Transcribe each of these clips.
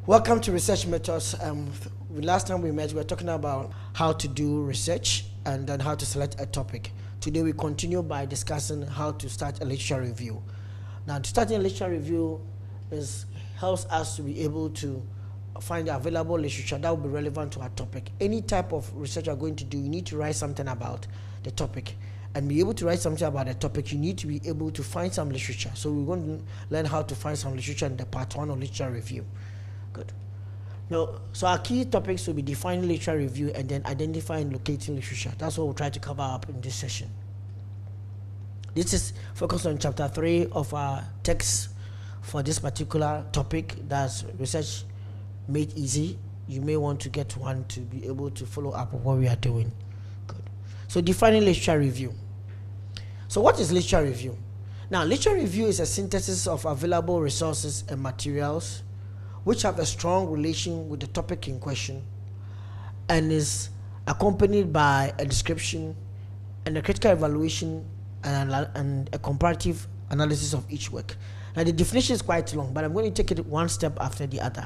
Welcome to Research Methods. Last time we met, we were talking about how to do research and then how to select a topic. Today we continue by discussing how to start a literature review. Now, starting a literature review helps us to be able to find the available literature that will be relevant to our topic. Any type of research you're going to do, you need to write something about the topic. And be able to write something about the topic, you need to be able to find some literature. So we're going to learn how to find some literature in the part 1 of literature review. Good. Now, so our key topics will be defining literature review and then identifying and locating literature. That's what we'll try to cover up in this session. This is focused on chapter 3 of our text for this particular topic. That's research made easy. You may want to get one to be able to follow up on what we are doing. Good. So defining literature review. So what is literature review? Now, literature review is a synthesis of available resources and materials which have a strong relation with the topic in question and is accompanied by a description and a critical evaluation and a comparative analysis of each work. Now, the definition is quite long, but I'm going to take it one step after the other.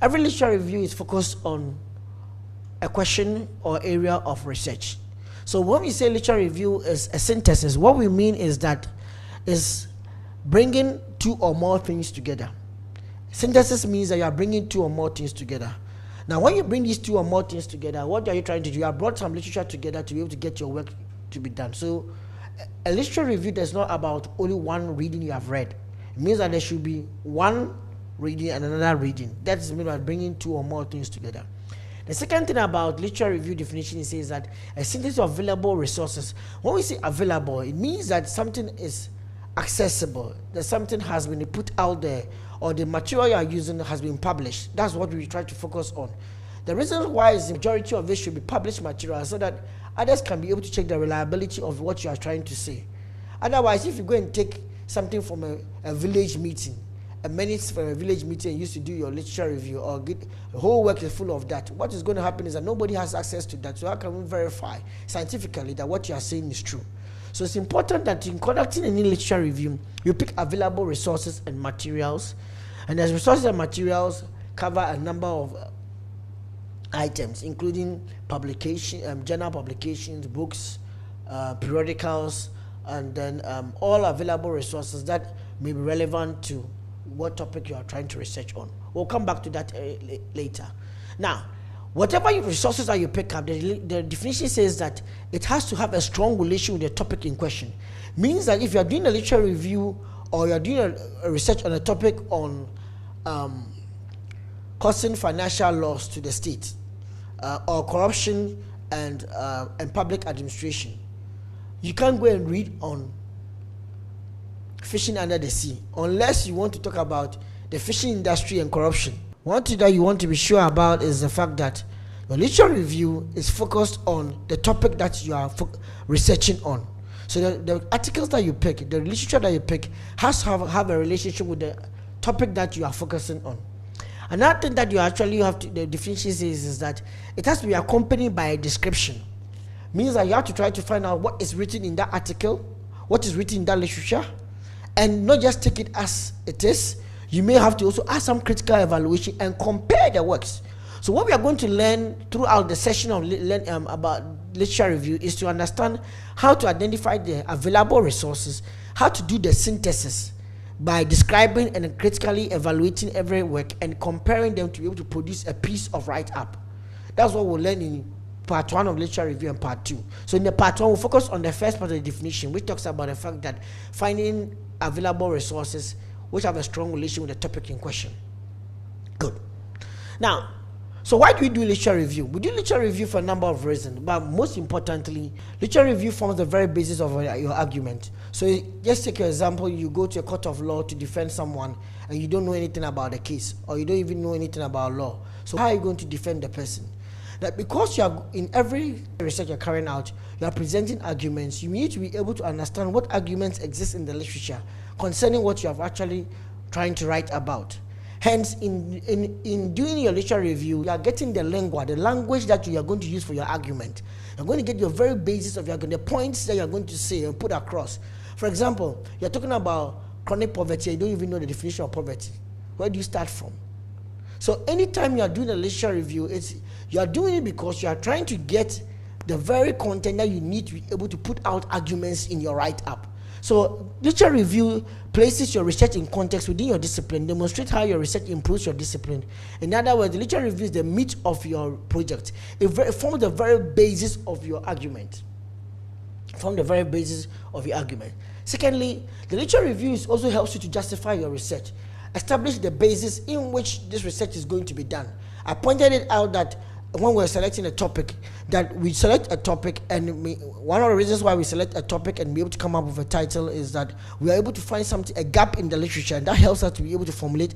Every literature review is focused on a question or area of research. So when we say literature review is a synthesis, what we mean is that is bringing two or more things together. Synthesis means that you are bringing two or more things together. Now, when you bring these two or more things together, what are you trying to do? You have brought some literature together to be able to get your work to be done. So a literature review is not about only one reading you have read. It means that there should be one reading and another reading. That's mean by bringing two or more things together. The second thing about literature review definition is that a synthesis of available resources. When we say available, it means that something is accessible, that something has been put out there, or the material you are using has been published. That's what we try to focus on. The reason why is the majority of this should be published material so that others can be able to check the reliability of what you are trying to say. Otherwise, if you go and take something from a village meeting, a minutes from a village meeting and used to do your literature review, or the whole work is full of that, what is going to happen is that nobody has access to that. So how can we verify scientifically that what you are saying is true? So it's important that in conducting any literature review, you pick available resources and materials. And as resources and materials cover a number of items, including publication, journal publications, books, periodicals, and then all available resources that may be relevant to what topic you are trying to research on. We'll come back to that later. Now, whatever resources that you pick up, the definition says that it has to have a strong relation with the topic in question. Means that if you are doing a literature review or you are doing a research on a topic on causing financial loss to the state or corruption and public administration, you can't go and read on fishing under the sea unless you want to talk about the fishing industry and corruption. One thing that you want to be sure about is the fact that your literature review is focused on the topic that you are researching on. So the articles that you pick, the literature that you pick, has to have a relationship with the topic that you are focusing on. Another thing that you actually have to, the definition is that it has to be accompanied by a description. Means that you have to try to find out what is written in that article, what is written in that literature, and not just take it as it is. You may have to also add some critical evaluation and compare the works. So what we are going to learn throughout the session of about literature review is to understand how to identify the available resources, how to do the synthesis by describing and critically evaluating every work and comparing them to be able to produce a piece of write-up. That's what we'll learn in part 1 of literature review and part 2. So in the part 1, we'll focus on the first part of the definition, which talks about the fact that finding available resources which have a strong relation with the topic in question. Good. Now, so why do we do literature review? We do literature review for a number of reasons, but most importantly, literature review forms the very basis of your argument. So just take your example, you go to a court of law to defend someone and you don't know anything about the case, or you don't even know anything about law. So how are you going to defend the person? That because you are in every research you're carrying out, you are presenting arguments, you need to be able to understand what arguments exist in the literature concerning what you are actually trying to write about. Hence, in doing your literature review, you are getting the lingua, the language that you are going to use for your argument. You're going to get your very basis of your argument, the points that you're going to say and put across. For example, you're talking about chronic poverty, you don't even know the definition of poverty. Where do you start from? So anytime you are doing a literature review, you are doing it because you are trying to get the very content that you need to be able to put out arguments in your write-up. So literature review places your research in context within your discipline, demonstrates how your research improves your discipline. In other words, the literature review is the meat of your project. It forms the very basis of your argument. Secondly, the literature review also helps you to justify your research, establish the basis in which this research is going to be done. I pointed it out that when we're selecting a topic, that we select a topic, and one of the reasons why we select a topic and be able to come up with a title is that we are able to find a gap in the literature, and that helps us to be able to formulate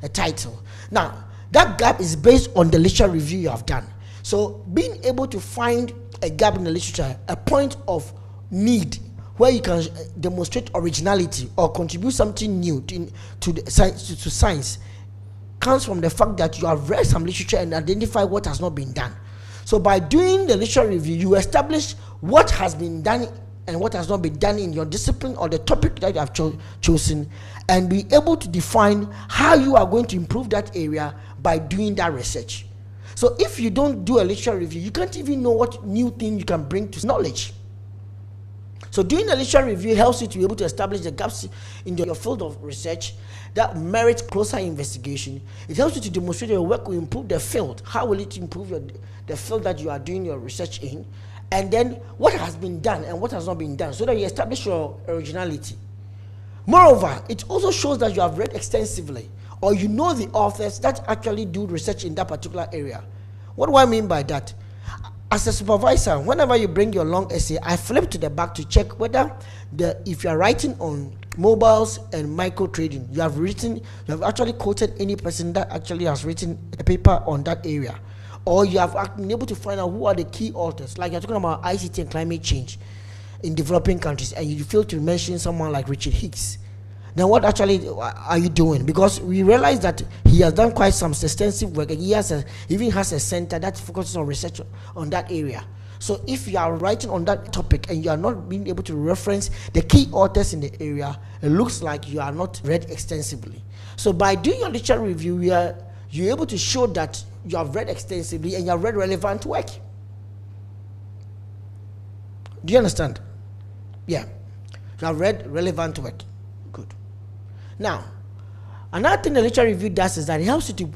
a title. Now, that gap is based on the literature review you have done. So being able to find a gap in the literature, a point of need where you can demonstrate originality or contribute something new to science, comes from the fact that you have read some literature and identify what has not been done. So by doing the literature review, you establish what has been done and what has not been done in your discipline or the topic that you have chosen, and be able to define how you are going to improve that area by doing that research. So if you don't do a literature review, you can't even know what new thing you can bring to knowledge. So doing a literature review helps you to be able to establish the gaps in your field of research that merits closer investigation. It helps you to demonstrate your work will improve the field. How will it improve the field that you are doing your research in? And then what has been done and what has not been done, so that you establish your originality. Moreover, it also shows that you have read extensively, or you know the authors that actually do research in that particular area. What do I mean by that? As a supervisor, whenever you bring your long essay, I flip to the back to check whether if you are writing on mobiles and micro trading, you have actually quoted any person that actually has written a paper on that area, or you have been able to find out who are the key authors. Like you're talking about ICT and climate change in developing countries, and you fail to mention someone like Richard Hicks. Now, what actually are you doing? Because we realize that he has done quite some extensive work, and he even has a center that focuses on research on that area. So if you are writing on that topic and you are not being able to reference the key authors in the area, it looks like you are not read extensively. So by doing your literature review, you're able to show that you have read extensively and you have read relevant work. Do you understand? Yeah. You have read relevant work. Good. Now, another thing the literature review does is that it helps you to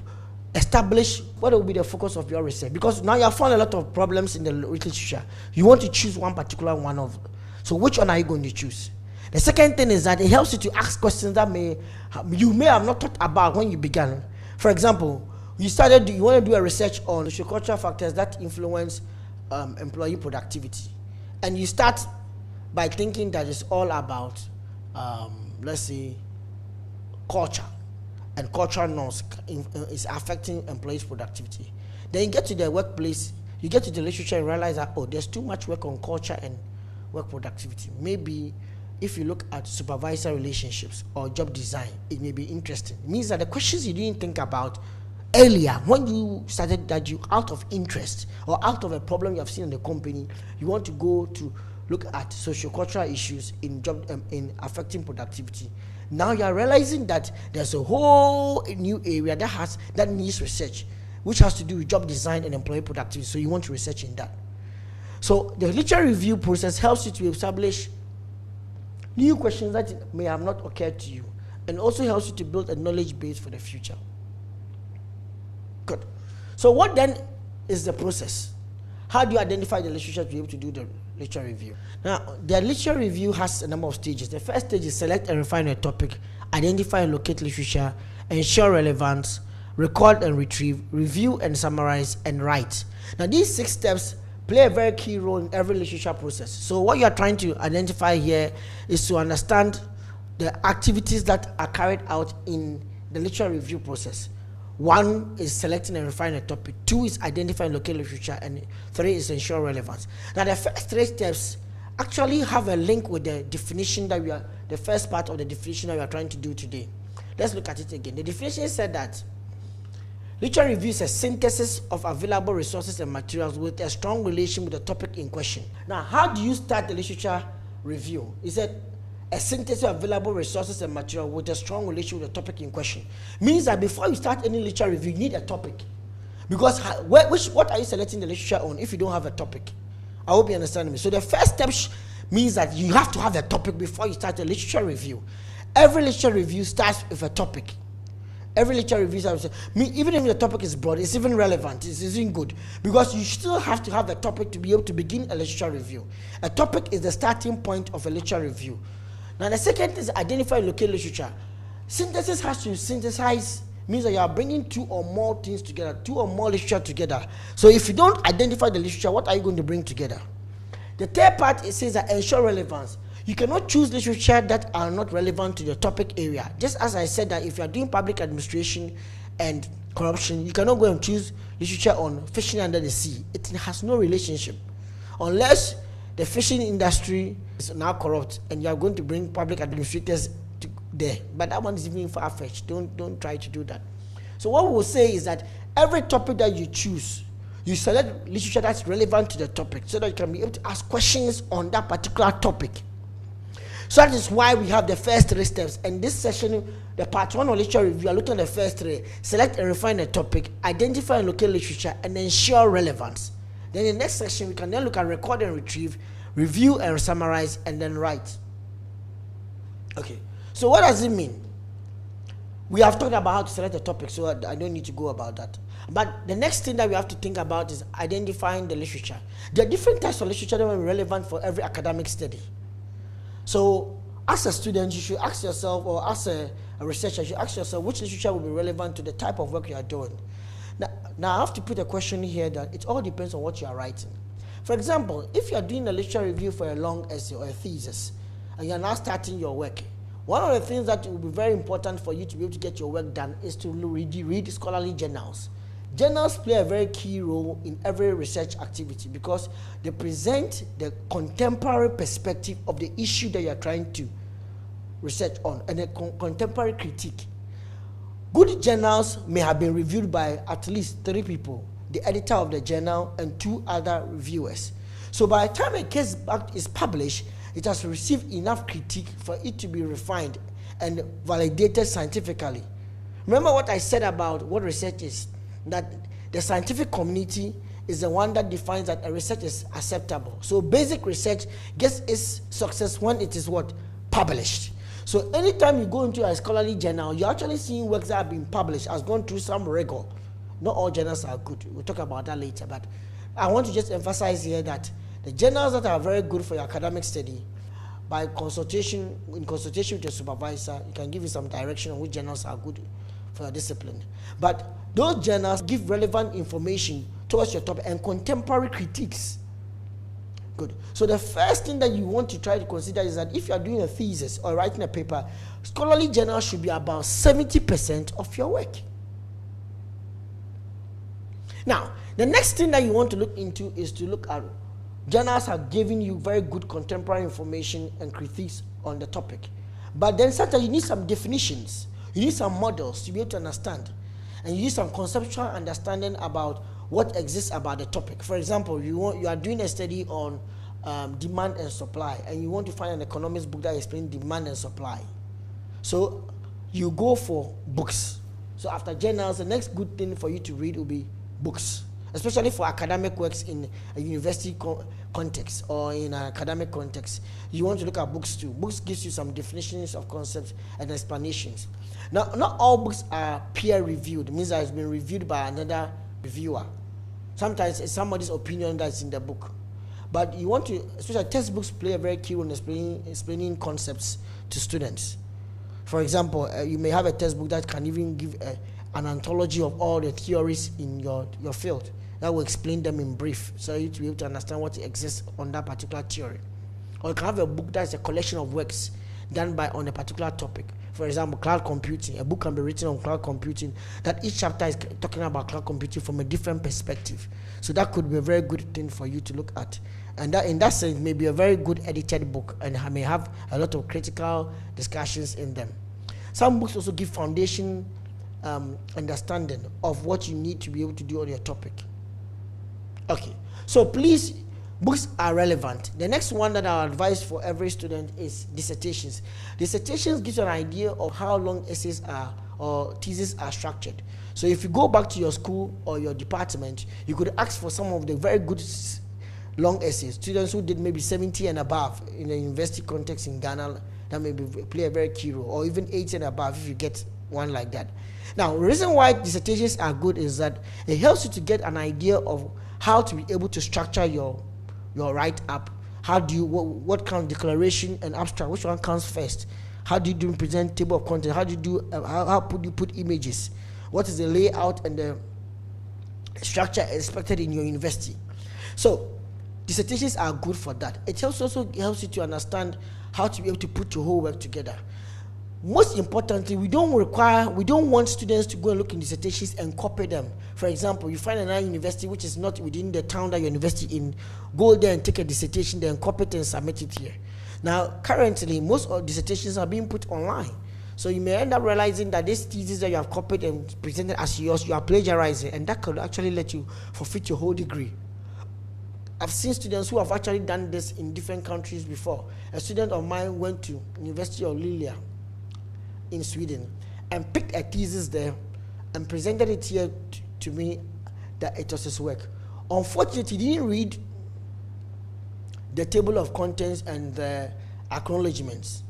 establish what will be the focus of your research, because now you have found a lot of problems in the literature. You want to choose one particular one of, so which one are you going to choose? The second thing is that it helps you to ask questions that you may have not thought about when you began. For example, you want to do a research on sociocultural factors that influence employee productivity, and you start by thinking that it's all about let's say culture, and cultural norms is affecting employees' productivity. Then you get to the workplace, you get to the literature and realize that, oh, there's too much work on culture and work productivity. Maybe if you look at supervisor relationships or job design, it may be interesting. It means that the questions you didn't think about earlier, when you started, that you, out of interest or out of a problem you have seen in the company, you want to go to look at sociocultural issues in affecting productivity. Now you are realizing that there's a whole new area that needs research, which has to do with job design and employee productivity. So you want to research in that. So the literature review process helps you to establish new questions that may have not occurred to you, and also helps you to build a knowledge base for the future. Good. So what then is the process? How do you identify the literature to be able to do the literature review? Now, the literature review has a number of stages. The first stage is select and refine a topic, identify and locate literature, ensure relevance, record and retrieve, review and summarize, and write. Now, these 6 steps play a very key role in every literature process. So what you are trying to identify here is to understand the activities that are carried out in the literature review process. 1 is selecting and refining a topic, 2 is identifying local literature, and 3 is ensure relevance. Now, the first 3 steps actually have a link with the definition that the first part of the definition that we are trying to do today. Let's look at it again. The definition said that literature review is a synthesis of available resources and materials with a strong relation with the topic in question. Now, how do you start the literature review? It said a synthesis of available resources and material with a strong relation with the topic in question. Means that before you start any literature review, you need a topic. Because what are you selecting the literature on if you don't have a topic? I hope you understand me. So the first step means that you have to have a topic before you start a literature review. Every literature review starts with a topic. Every literature review starts with, even if the topic is broad, it's even relevant, it's even good. Because you still have to have a topic to be able to begin a literature review. A topic is the starting point of a literature review. Now the second is identify and locate literature. Synthesis has to synthesize, means that you are bringing two or more things together, two or more literature together. So if you don't identify the literature, what are you going to bring together? The third part, it says that ensure relevance. You cannot choose literature that are not relevant to the topic area. Just as I said that if you are doing public administration and corruption, you cannot go and choose literature on fishing under the sea. It has no relationship. Unless the fishing industry is now corrupt and you are going to bring public administrators there. But that one is even far-fetched. Don't try to do that. So what we will say is that every topic that you choose, you select literature that's relevant to the topic so that you can be able to ask questions on that particular topic. So that is why we have the first three steps. And this session, the part one of literature review, are looking at the first three. Select and refine a topic, identify and locate literature, and ensure relevance. Then in the next section, we can then look at record and retrieve, review and summarize, and then write. Okay, so what does it mean? We have talked about how to select a topic, so I don't need to go about that. But the next thing that we have to think about is identifying the literature. There are different types of literature that are relevant for every academic study. So as a student, you should ask yourself, or as a researcher, you should ask yourself which literature will be relevant to the type of work you are doing. Now I have to put a question here that it all depends on what you are writing. For example, if you are doing a literature review for a long essay or a thesis, and you are now starting your work, one of the things that will be very important for you to be able to get your work done is to read scholarly journals. Journals play a very key role in every research activity because they present the contemporary perspective of the issue that you are trying to research on and a contemporary critique. Good journals may have been reviewed by at least 3 people, the editor of the journal and 2 other reviewers. So by the time a case is published, it has received enough critique for it to be refined and validated scientifically. Remember what I said about what research is? That the scientific community is the one that defines that a research is acceptable. So basic research gets its success when it is what? Published. So anytime you go into a scholarly journal, you're actually seeing works that have been published, has gone through some rigor. Not all journals are good. We'll talk about that later. But I want to just emphasize here that the journals that are very good for your academic study, by consultation, in consultation with your supervisor, you can give you some direction on which journals are good for your discipline. But those journals give relevant information towards your topic and contemporary critiques. Good. So the first thing that you want to try to consider is that if you are doing a thesis or writing a paper, scholarly journals should be about 70% of your work. Now, the next thing that you want to look into is to look at journals are giving you very good contemporary information and critiques on the topic. But then sometimes you need some definitions. You need some models to be able to understand. And you need some conceptual understanding about what exists about the topic. For example, you are doing a study on demand and supply, and you want to find an economics book that explains demand and supply. So you go for books. So after journals, the next good thing for you to read will be books, especially for academic works in a university context or in an academic context. You want to look at books too. Books gives you some definitions of concepts and explanations. Now, not all books are peer-reviewed. It means that it's been reviewed by another reviewer. Sometimes it's somebody's opinion that's in the book. But you want to, especially textbooks play a very key role in explaining concepts to students. For example, you may have a textbook that can even give an anthology of all the theories in your field. That will explain them in brief, so you to be able to understand what exists on that particular theory. Or you can have a book that's a collection of works done on a particular topic. For example, cloud computing. A book can be written on cloud computing that each chapter is talking about cloud computing from a different perspective. So that could be a very good thing for you to look at. And that, in that sense, may be a very good edited book and may have a lot of critical discussions in them. Some books also give foundation understanding of what you need to be able to do on your topic. Okay, so please, Books are relevant. The next one that I advise for every student is dissertations. Dissertations gives you an idea of how long essays are or theses are structured. So if you go back to your school or your department, you could ask for some of the very good long essays. Students who did maybe 70 and above in a university context in Ghana, that may play a very key role, or even 80 and above if you get one like that. Now, the reason why dissertations are good is that it helps you to get an idea of how to be able to structure your write-up. How do you, what kind of declaration and abstract, which one comes first? How do you do present table of content? How do you do, how you put images? What is the layout and the structure expected in your university? So, dissertations are good for that. It also helps you to understand how to be able to put your whole work together. Most importantly, we don't want students to go and look in dissertations and copy them. For example, you find another university which is not within the town that your university in, go there and take a dissertation, then copy it and submit it here. Now, currently, most of dissertations are being put online. So you may end up realizing that this thesis that you have copied and presented as yours, you are plagiarizing, and that could actually let you forfeit your whole degree. I've seen students who have actually done this in different countries before. A student of mine went to University of Luleå in Sweden and picked a thesis there and presented it here to me that it was his work. Unfortunately, he didn't read the table of contents and the acknowledgements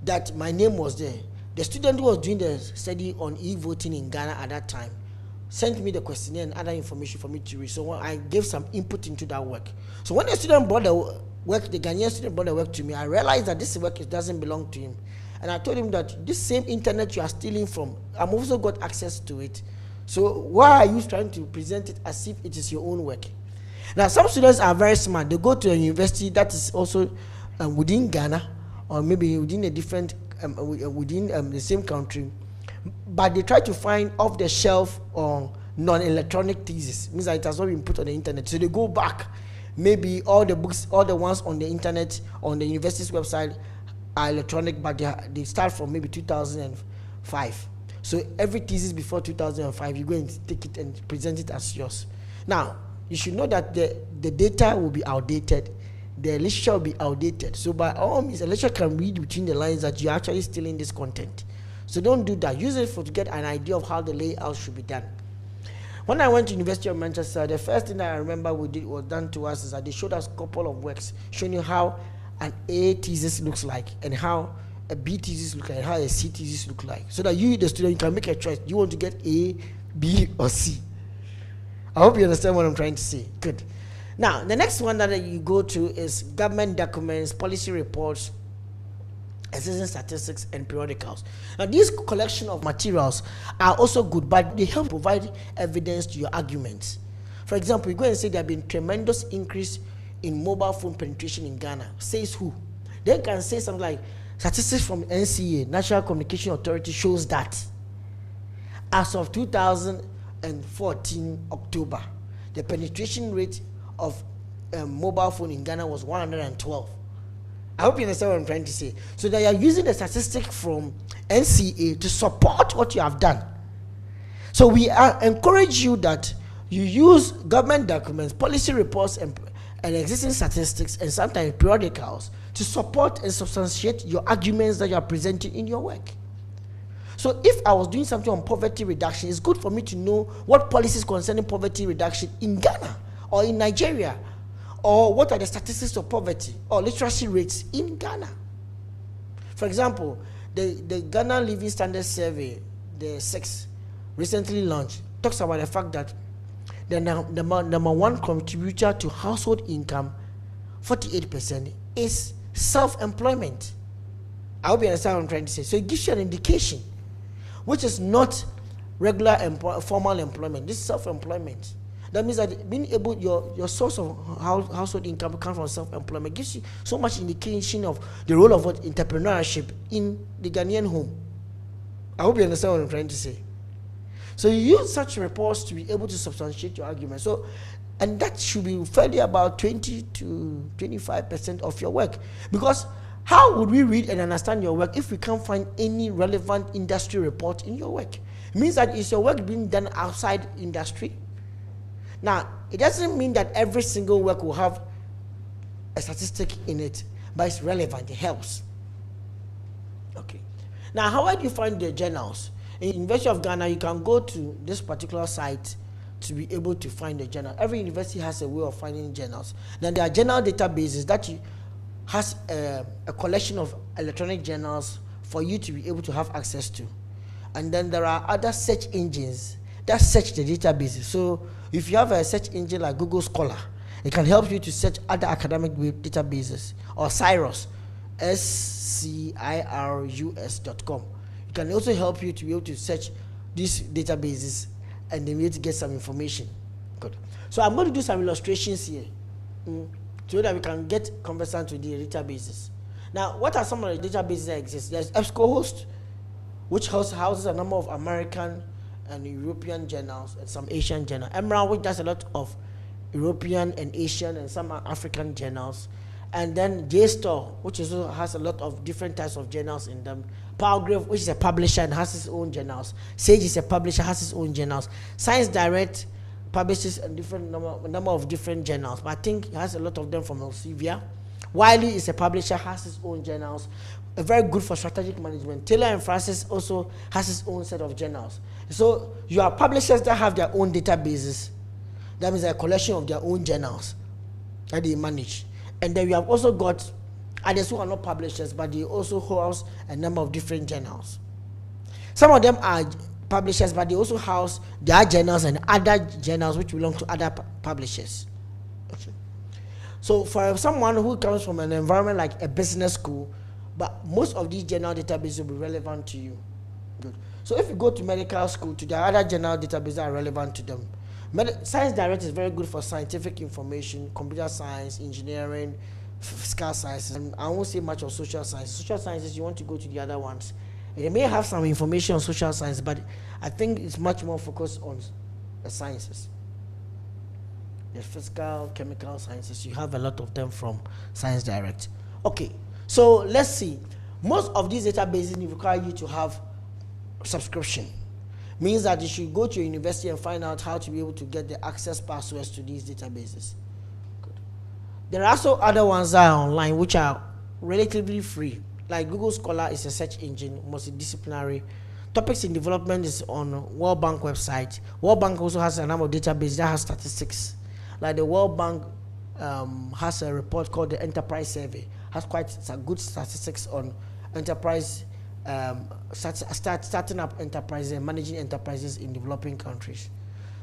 that my name was there. The student who was doing the study on e-voting in Ghana at that time sent me the questionnaire and other information for me to read. So I gave some input into that work. So when the student brought the work, the Ghanaian student brought the work to me, I realized that this work doesn't belong to him. And I told him that this same internet you are stealing from, I've also got access to it. So why are you trying to present it as if it is your own work? Now, some students are very smart. They go to a university that is also within Ghana, or maybe within a different, within the same country, but they try to find off-the-shelf or non-electronic thesis. Means that it has not been put on the internet. So they go back. Maybe all the books, all the ones on the internet, on the university's website, are electronic, but they start from maybe 2005. So every thesis before 2005, you go and take it and present it as yours. Now, you should know that the data will be outdated. The literature will be outdated. So by all means, a lecturer can read between the lines that you're actually stealing this content. So don't do that. Use it to get an idea of how the layout should be done. When I went to University of Manchester, the first thing that I remember was done to us is that they showed us a couple of works showing you how an A thesis looks like and how a B thesis looks like and how a C thesis looks like. So that you, the student, you can make a choice. Do you want to get A, B, or C? I hope you understand what I'm trying to say. Good. Now, the next one that you go to is government documents, policy reports, existing statistics, and periodicals. Now, these collection of materials are also good, but they help provide evidence to your arguments. For example, you go and say there have been tremendous increase in mobile phone penetration in Ghana. Says who? They can say something like, statistics from NCA, National Communication Authority, shows that as of 2014 October, the penetration rate of mobile phone in Ghana was 112. I hope you understand what I'm trying to say. So they are using the statistic from NCA to support what you have done. So we encourage you that you use government documents, policy reports, and existing statistics, and sometimes periodicals to support and substantiate your arguments that you are presenting in your work. So if I was doing something on poverty reduction, it's good for me to know what policies concerning poverty reduction in Ghana or in Nigeria, or what are the statistics of poverty or literacy rates in Ghana. For example, the Ghana Living Standards Survey, the 6th, recently launched, talks about the fact that the number one contributor to household income, 48%, is self-employment. I hope you understand what I'm trying to say. So it gives you an indication, which is not regular formal employment. This is self-employment. That means that being able, your source of household income comes from self-employment. Gives you so much indication of the role of entrepreneurship in the Ghanaian home. I hope you understand what I'm trying to say. So you use such reports to be able to substantiate your argument. So, and that should be fairly about 20 to 25% of your work. Because how would we read and understand your work if we can't find any relevant industry report in your work? It means that is your work being done outside industry? Now, it doesn't mean that every single work will have a statistic in it, but it's relevant, it helps. Okay. Now, how do you find the journals? In University of Ghana, you can go to this particular site to be able to find the journal. Every university has a way of finding journals. Then there are journal databases that has a collection of electronic journals for you to be able to have access to. And then there are other search engines that search the databases. So if you have a search engine like Google Scholar, it can help you to search other academic databases, or Scirus, SCIRUS.com. It can also help you to be able to search these databases and then be able to get some information. Good. So I'm going to do some illustrations here so that we can get conversant with the databases. Now, what are some of the databases that exist? There's EBSCOhost, which houses a number of American and European journals and some Asian journals. Emerald, which does a lot of European and Asian and some African journals. And then JSTOR, which also has a lot of different types of journals in them. Palgrave, which is a publisher and has its own journals. Sage is a publisher, has its own journals. Science Direct publishes a number of different journals, but I think it has a lot of them from Elsevier. Wiley is a publisher, has its own journals, very good for strategic management. Taylor and Francis also has its own set of journals. So you have publishers that have their own databases. That means a collection of their own journals that they manage. And then we have also got others who are not publishers, but they also house a number of different journals. Some of them are publishers, but they also house their journals and other journals which belong to other publishers. Okay. So for someone who comes from an environment like a business school, but most of these journal databases will be relevant to you. Good. So if you go to medical school, to the other journal databases that are relevant to them. Science Direct is very good for scientific information, computer science, engineering, physical sciences, and I won't say much of social sciences. Social sciences, you want to go to the other ones. And they may have some information on social science, but I think it's much more focused on the sciences. The physical, chemical sciences, you have a lot of them from Science Direct. Okay, so let's see. Most of these databases require you to have subscription. Means that you should go to your university and find out how to be able to get the access passwords to these databases. Good. There are also other ones that are online which are relatively free. Like Google Scholar is a search engine, multidisciplinary. Topics in Development is on World Bank website. World Bank also has a number of databases that has statistics. Like the World Bank has a report called the Enterprise Survey. Has quite some good statistics on enterprise, starting up enterprises and managing enterprises in developing countries.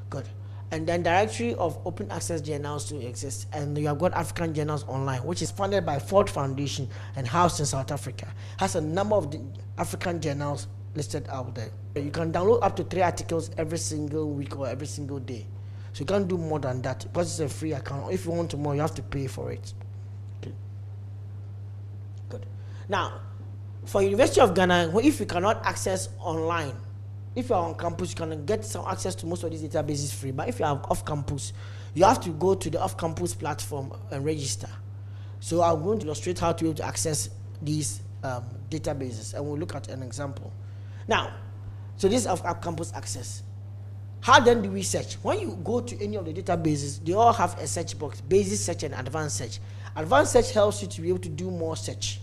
Good. And then directory of open access journals to exist. And you have got African Journals Online, which is funded by Ford Foundation and housed in South Africa. Has a number of the African journals listed out there. You can download up to 3 articles every single week or every single day. So you can't do more than that because it's a free account. If you want more, you have to pay for it. Okay. Good. Now, for University of Ghana, if you cannot access online, if you are on campus, you can get some access to most of these databases free. But if you are off campus, you have to go to the off-campus platform and register. So I'm going to illustrate how to be able to access these databases, and we'll look at an example. Now, so this is off-campus access. How then do we search? When you go to any of the databases, they all have a search box, basic search and advanced search. Advanced search helps you to be able to do more search.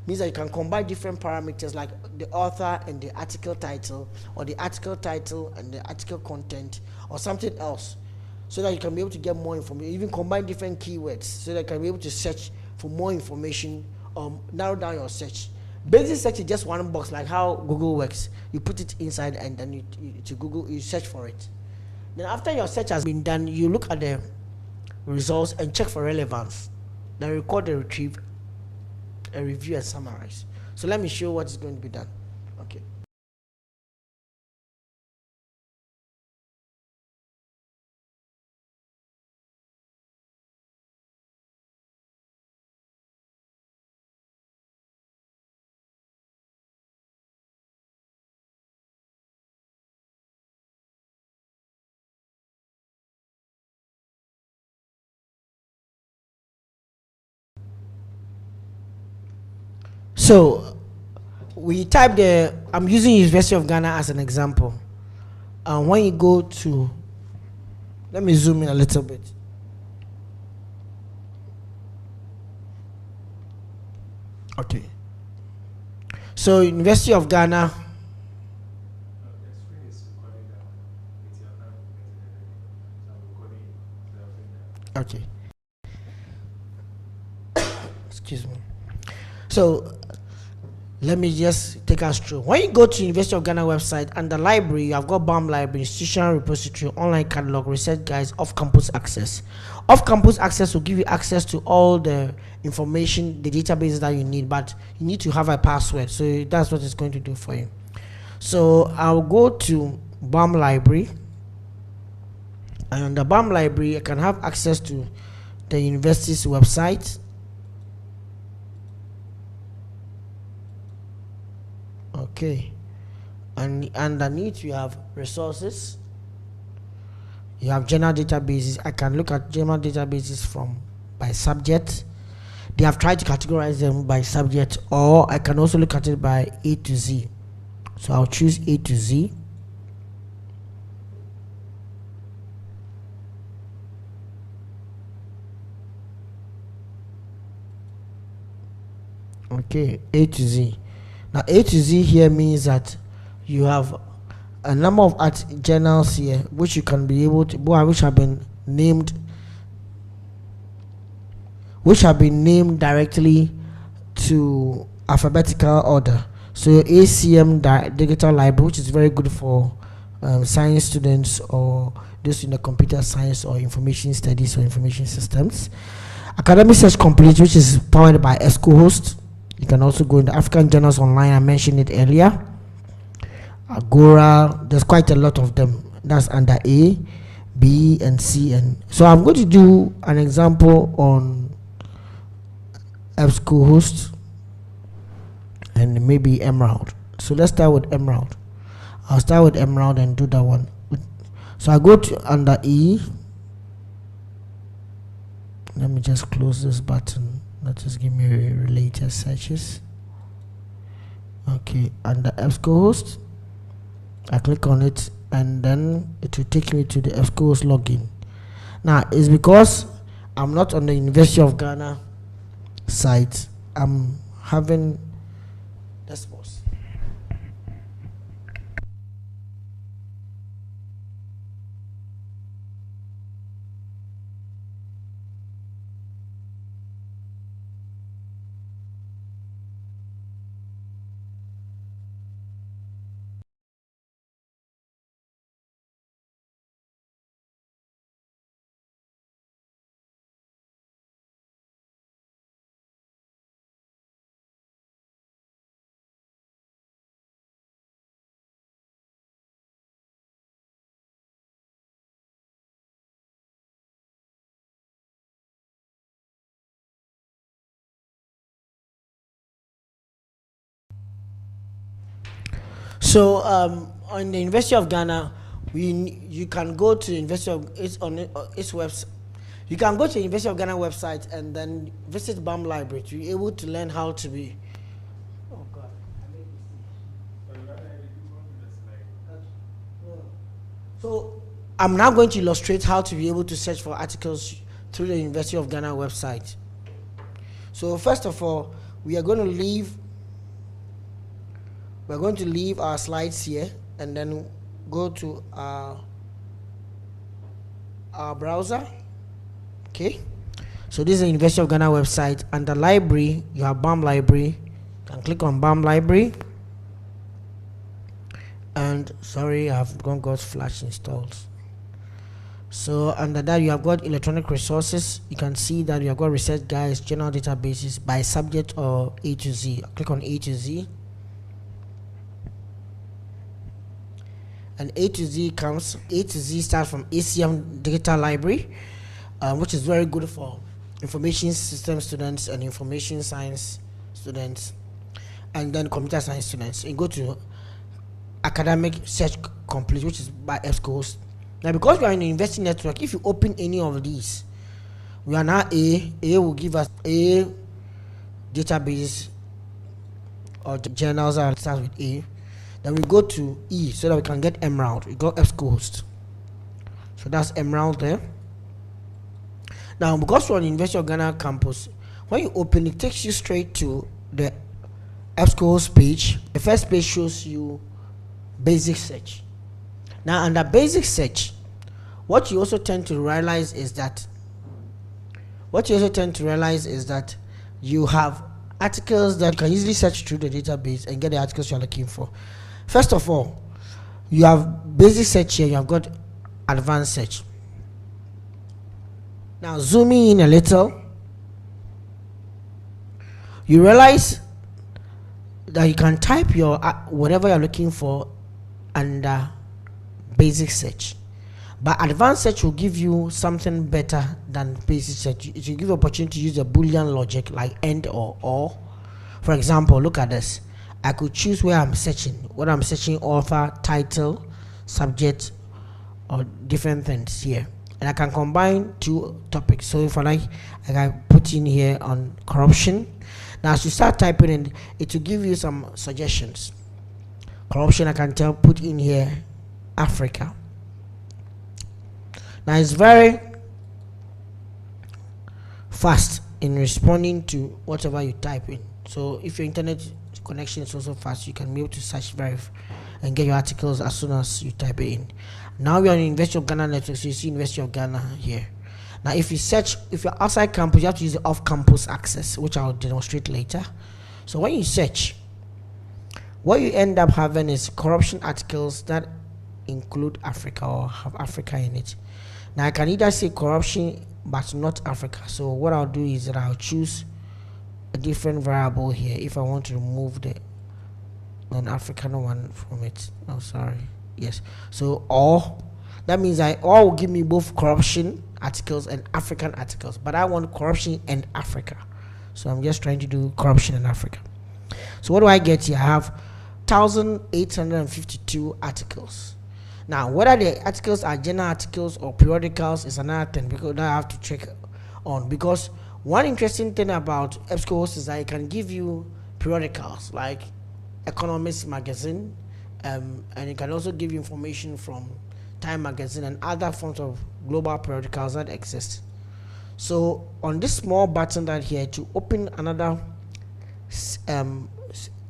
Means that you can combine different parameters like the author and the article title, or the article title and the article content, or something else, so that you can be able to get more information. Even combine different keywords so that you can be able to search for more information or narrow down your search. Basic search is just one box, like how Google works. You put it inside and then you search for it. Then after your search has been done, you look at the results and check for relevance. Then record the retrieve, and review and summarize. So let me show what is going to be done. Okay. So we type I'm using University of Ghana as an example. When you go to Let me zoom in a little bit. Okay. So University of Ghana. Okay. Excuse me. So let me just take us through. When you go to University of Ghana website, under library, you have got BAM Library, institutional repository, online catalog, research guides, off-campus access. Off-campus access will give you access to all the information, the databases that you need, but you need to have a password. So that's what it's going to do for you. So I'll go to BAM Library, and on the BAM Library, I can have access to the university's website. Okay, and underneath you have resources, you have general databases. I can look at general databases by subject. They have tried to categorize them by subject, or I can also look at it by A to Z. So I'll choose A to Z. Okay, A to Z. Now A to Z here means that you have a number of art journals here which you can be able to, which have been named directly to alphabetical order. So ACM Digital Library, which is very good for science students or those in the computer science or information studies or information systems. Academic Search Complete, which is powered by EBSCOhost. You can also go into African Journals Online. I mentioned it earlier. Agora, there's quite a lot of them. That's under A, B, and C. And so I'm going to do an example on EBSCOhost and maybe Emerald. So let's start with Emerald. I'll start with Emerald and do that one. So I go to under E. Let me just close this button. Let us give me related searches. Okay, under EBSCOhost, I click on it and then it will take me to the EBSCOhost login. Now it's because I'm not on the University of Ghana site. I'm having this pause. So on the University of Ghana, you can go to University of its website. You can go to the University of Ghana website and then visit BAM Library to be able to learn how to be. Oh God. So I'm now going to illustrate how to be able to search for articles through the University of Ghana website. So first of all, we are going to leave our slides here and then go to our browser. Okay, so this is the University of Ghana website. Under library, you have BAM Library. You can click on BAM Library. And sorry, I've got Flash installed. So under that, you have got electronic resources. You can see that you have got research guides, general databases by subject or A to Z. Click on A to Z. And A to Z starts from ACM Digital Library, which is very good for information system students and information science students, and then computer science students. You go to Academic Search Complete, which is by EBSCOhost. Now, because we are in the university network, if you open any of these, we are now A will give us A database or journals that starts with A. Then we go to E so that we can get Emerald. We got EBSCOhost. So that's Emerald there. Now, because we're on University of Ghana campus, when you open, it takes you straight to the EBSCO's page. The first page shows you basic search. Now, under basic search, what you also tend to realize is that you have articles that you can easily search through the database and get the articles you're looking for. First of all, you have basic search here, you have got advanced search. Now, zooming in a little, you realize that you can type your whatever you're looking for under basic search, but advanced search will give you something better than basic search. It will give you opportunity to use a Boolean logic like AND or. For example, look at this. I could choose where I'm searching, whether I'm searching author, title, subject, or different things here, and I can combine two topics. So if I can put in here on corruption. Now, as you start typing in, it will give you some suggestions. Corruption, I can put in here Africa. Now, it's very fast in responding to whatever you type in. So if your internet connection is also fast, you can be able to search and get your articles as soon as you type it in. Now we are on University of Ghana network, so you see University of Ghana here. Now, if you're outside campus, you have to use the off-campus access, which I'll demonstrate later. So when you search, what you end up having is corruption articles that include Africa or have Africa in it. Now, I can either say corruption but not Africa. So what I'll do is that I'll choose a different variable here if I want to remove the non-African one from it. Oh, sorry. Yes. So that means or will give me both corruption articles and African articles, but I want corruption and Africa. So I'm just trying to do corruption in Africa. So what do I get here? I have 1,852 articles. Now, whether the articles are journal articles or periodicals is another thing, because I have to check on. Because one interesting thing about EBSCO is that it can give you periodicals like Economist magazine, and it can also give you information from Time magazine and other forms of global periodicals that exist. So on this small button right here, to open another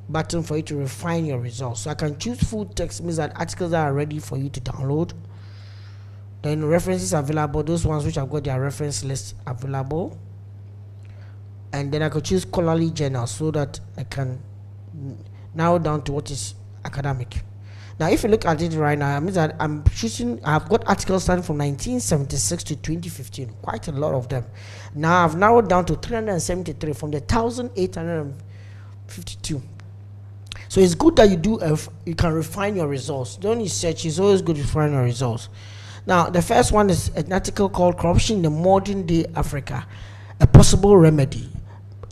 button for you to refine your results. So I can choose full text, means that articles that are ready for you to download. Then references available, those ones which I've got their reference list available. And then I could choose scholarly journals so that I can narrow down to what is academic. Now, if you look at it right now, it means that I've got articles starting from 1976 to 2015, quite a lot of them. Now, I've narrowed down to 373 from the 1,852. So it's good that you can refine your results. Don't you search, it's always good to refine your results. Now, the first one is an article called Corruption in the Modern Day Africa, a Possible Remedy,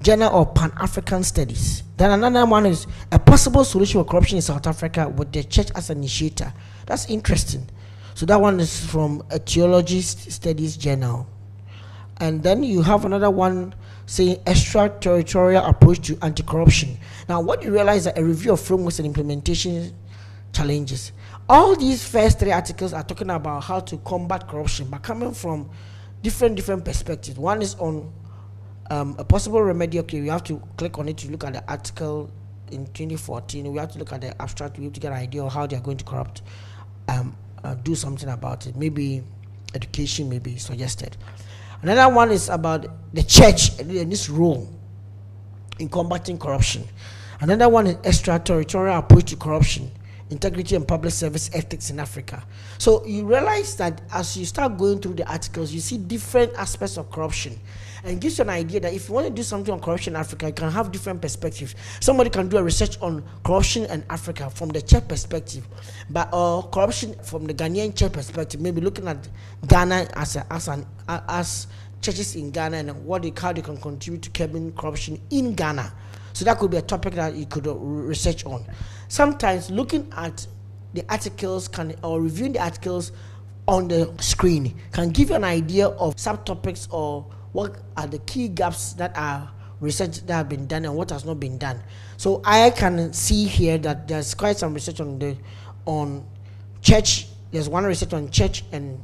Journal of Pan-African Studies. Then another one is a possible solution for corruption in South Africa with the church as an initiator. That's interesting. So that one is from a Theology Studies Journal. And then you have another one saying extraterritorial approach to anti-corruption. Now, what you realize is that a review of frameworks and implementation challenges. All these first three articles are talking about how to combat corruption, but coming from different perspectives. One is on a possible remedy. Okay, we have to click on it to look at the article in 2014. We have to look at the abstract. We have to get an idea of how they are going to do something about it. Maybe education may be suggested. Another one is about the church and its role in combating corruption. Another one is extraterritorial approach to corruption, integrity and public service ethics in Africa. So you realize that as you start going through the articles, you see different aspects of corruption, and it gives you an idea that if you want to do something on corruption in Africa, you can have different perspectives. Somebody can do a research on corruption in Africa from the church perspective, but corruption from the Ghanaian church perspective, maybe looking at Ghana as churches in Ghana and how they can contribute to curbing corruption in Ghana. So that could be a topic that you could research on. Sometimes looking at the articles or reviewing the articles on the screen can give you an idea of subtopics or what are the key gaps that are research that have been done and what has not been done. So I can see here that there's quite some research on church. There's one research on church and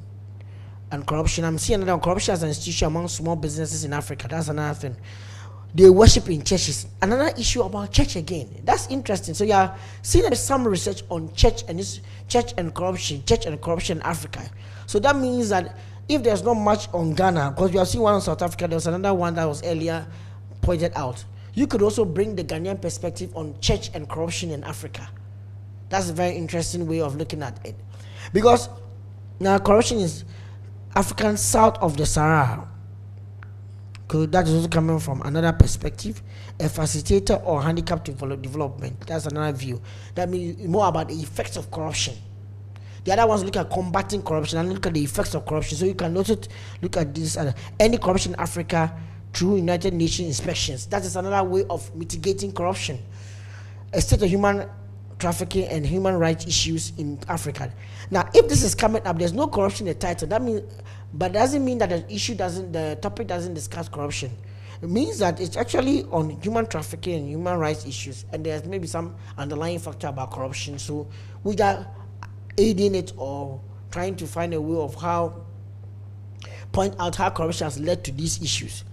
and corruption. I'm seeing another corruption as an institution among small businesses in Africa. That's another thing. They worship in churches. Another issue about church again. That's interesting. So you are seeing there's some research on church and corruption in Africa. So that means that if there's not much on Ghana, because we have seen one in South Africa, there was another one that was earlier pointed out. You could also bring the Ghanaian perspective on church and corruption in Africa. That's a very interesting way of looking at it. Because now corruption is African south of the Sahara. That is also coming from another perspective, a facilitator or handicapped development. That's another view. That means more about the effects of corruption. The other ones look at combating corruption and look at the effects of corruption. So you can also look at this any corruption in Africa through United Nations inspections. That is another way of mitigating corruption. A state of human trafficking and human rights issues in Africa. Now, if this is coming up, there's no corruption in the title. That means, but doesn't mean that the topic doesn't discuss corruption. It means that it's actually on human trafficking and human rights issues, and there's maybe some underlying factor about corruption. So we are aiding it or trying to find a way of how point out how corruption has led to these issues.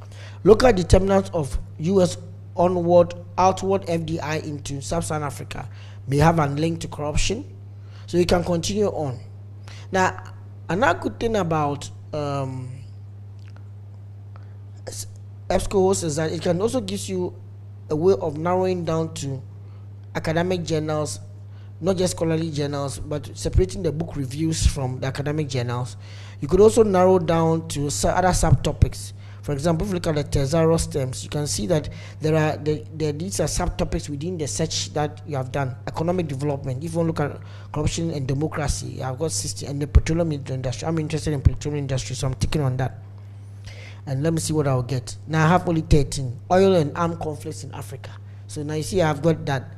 Local determinants of U.S. outward FDI into sub-Saharan Africa may have a link to corruption. So you can continue on. Now, another good thing about EBSCO is that it can also give you a way of narrowing down to academic journals, not just scholarly journals, but separating the book reviews from the academic journals. You could also narrow down to other subtopics. For example, if you look at the thesaurus terms, you can see that these are subtopics within the search that you have done. Economic development. If you want to look at corruption and democracy, I've got 60, and the petroleum industry. I'm interested in petroleum industry, so I'm taking on that. And let me see what I'll get. Now I have only 13. Oil and armed conflicts in Africa. So now you see I've got that.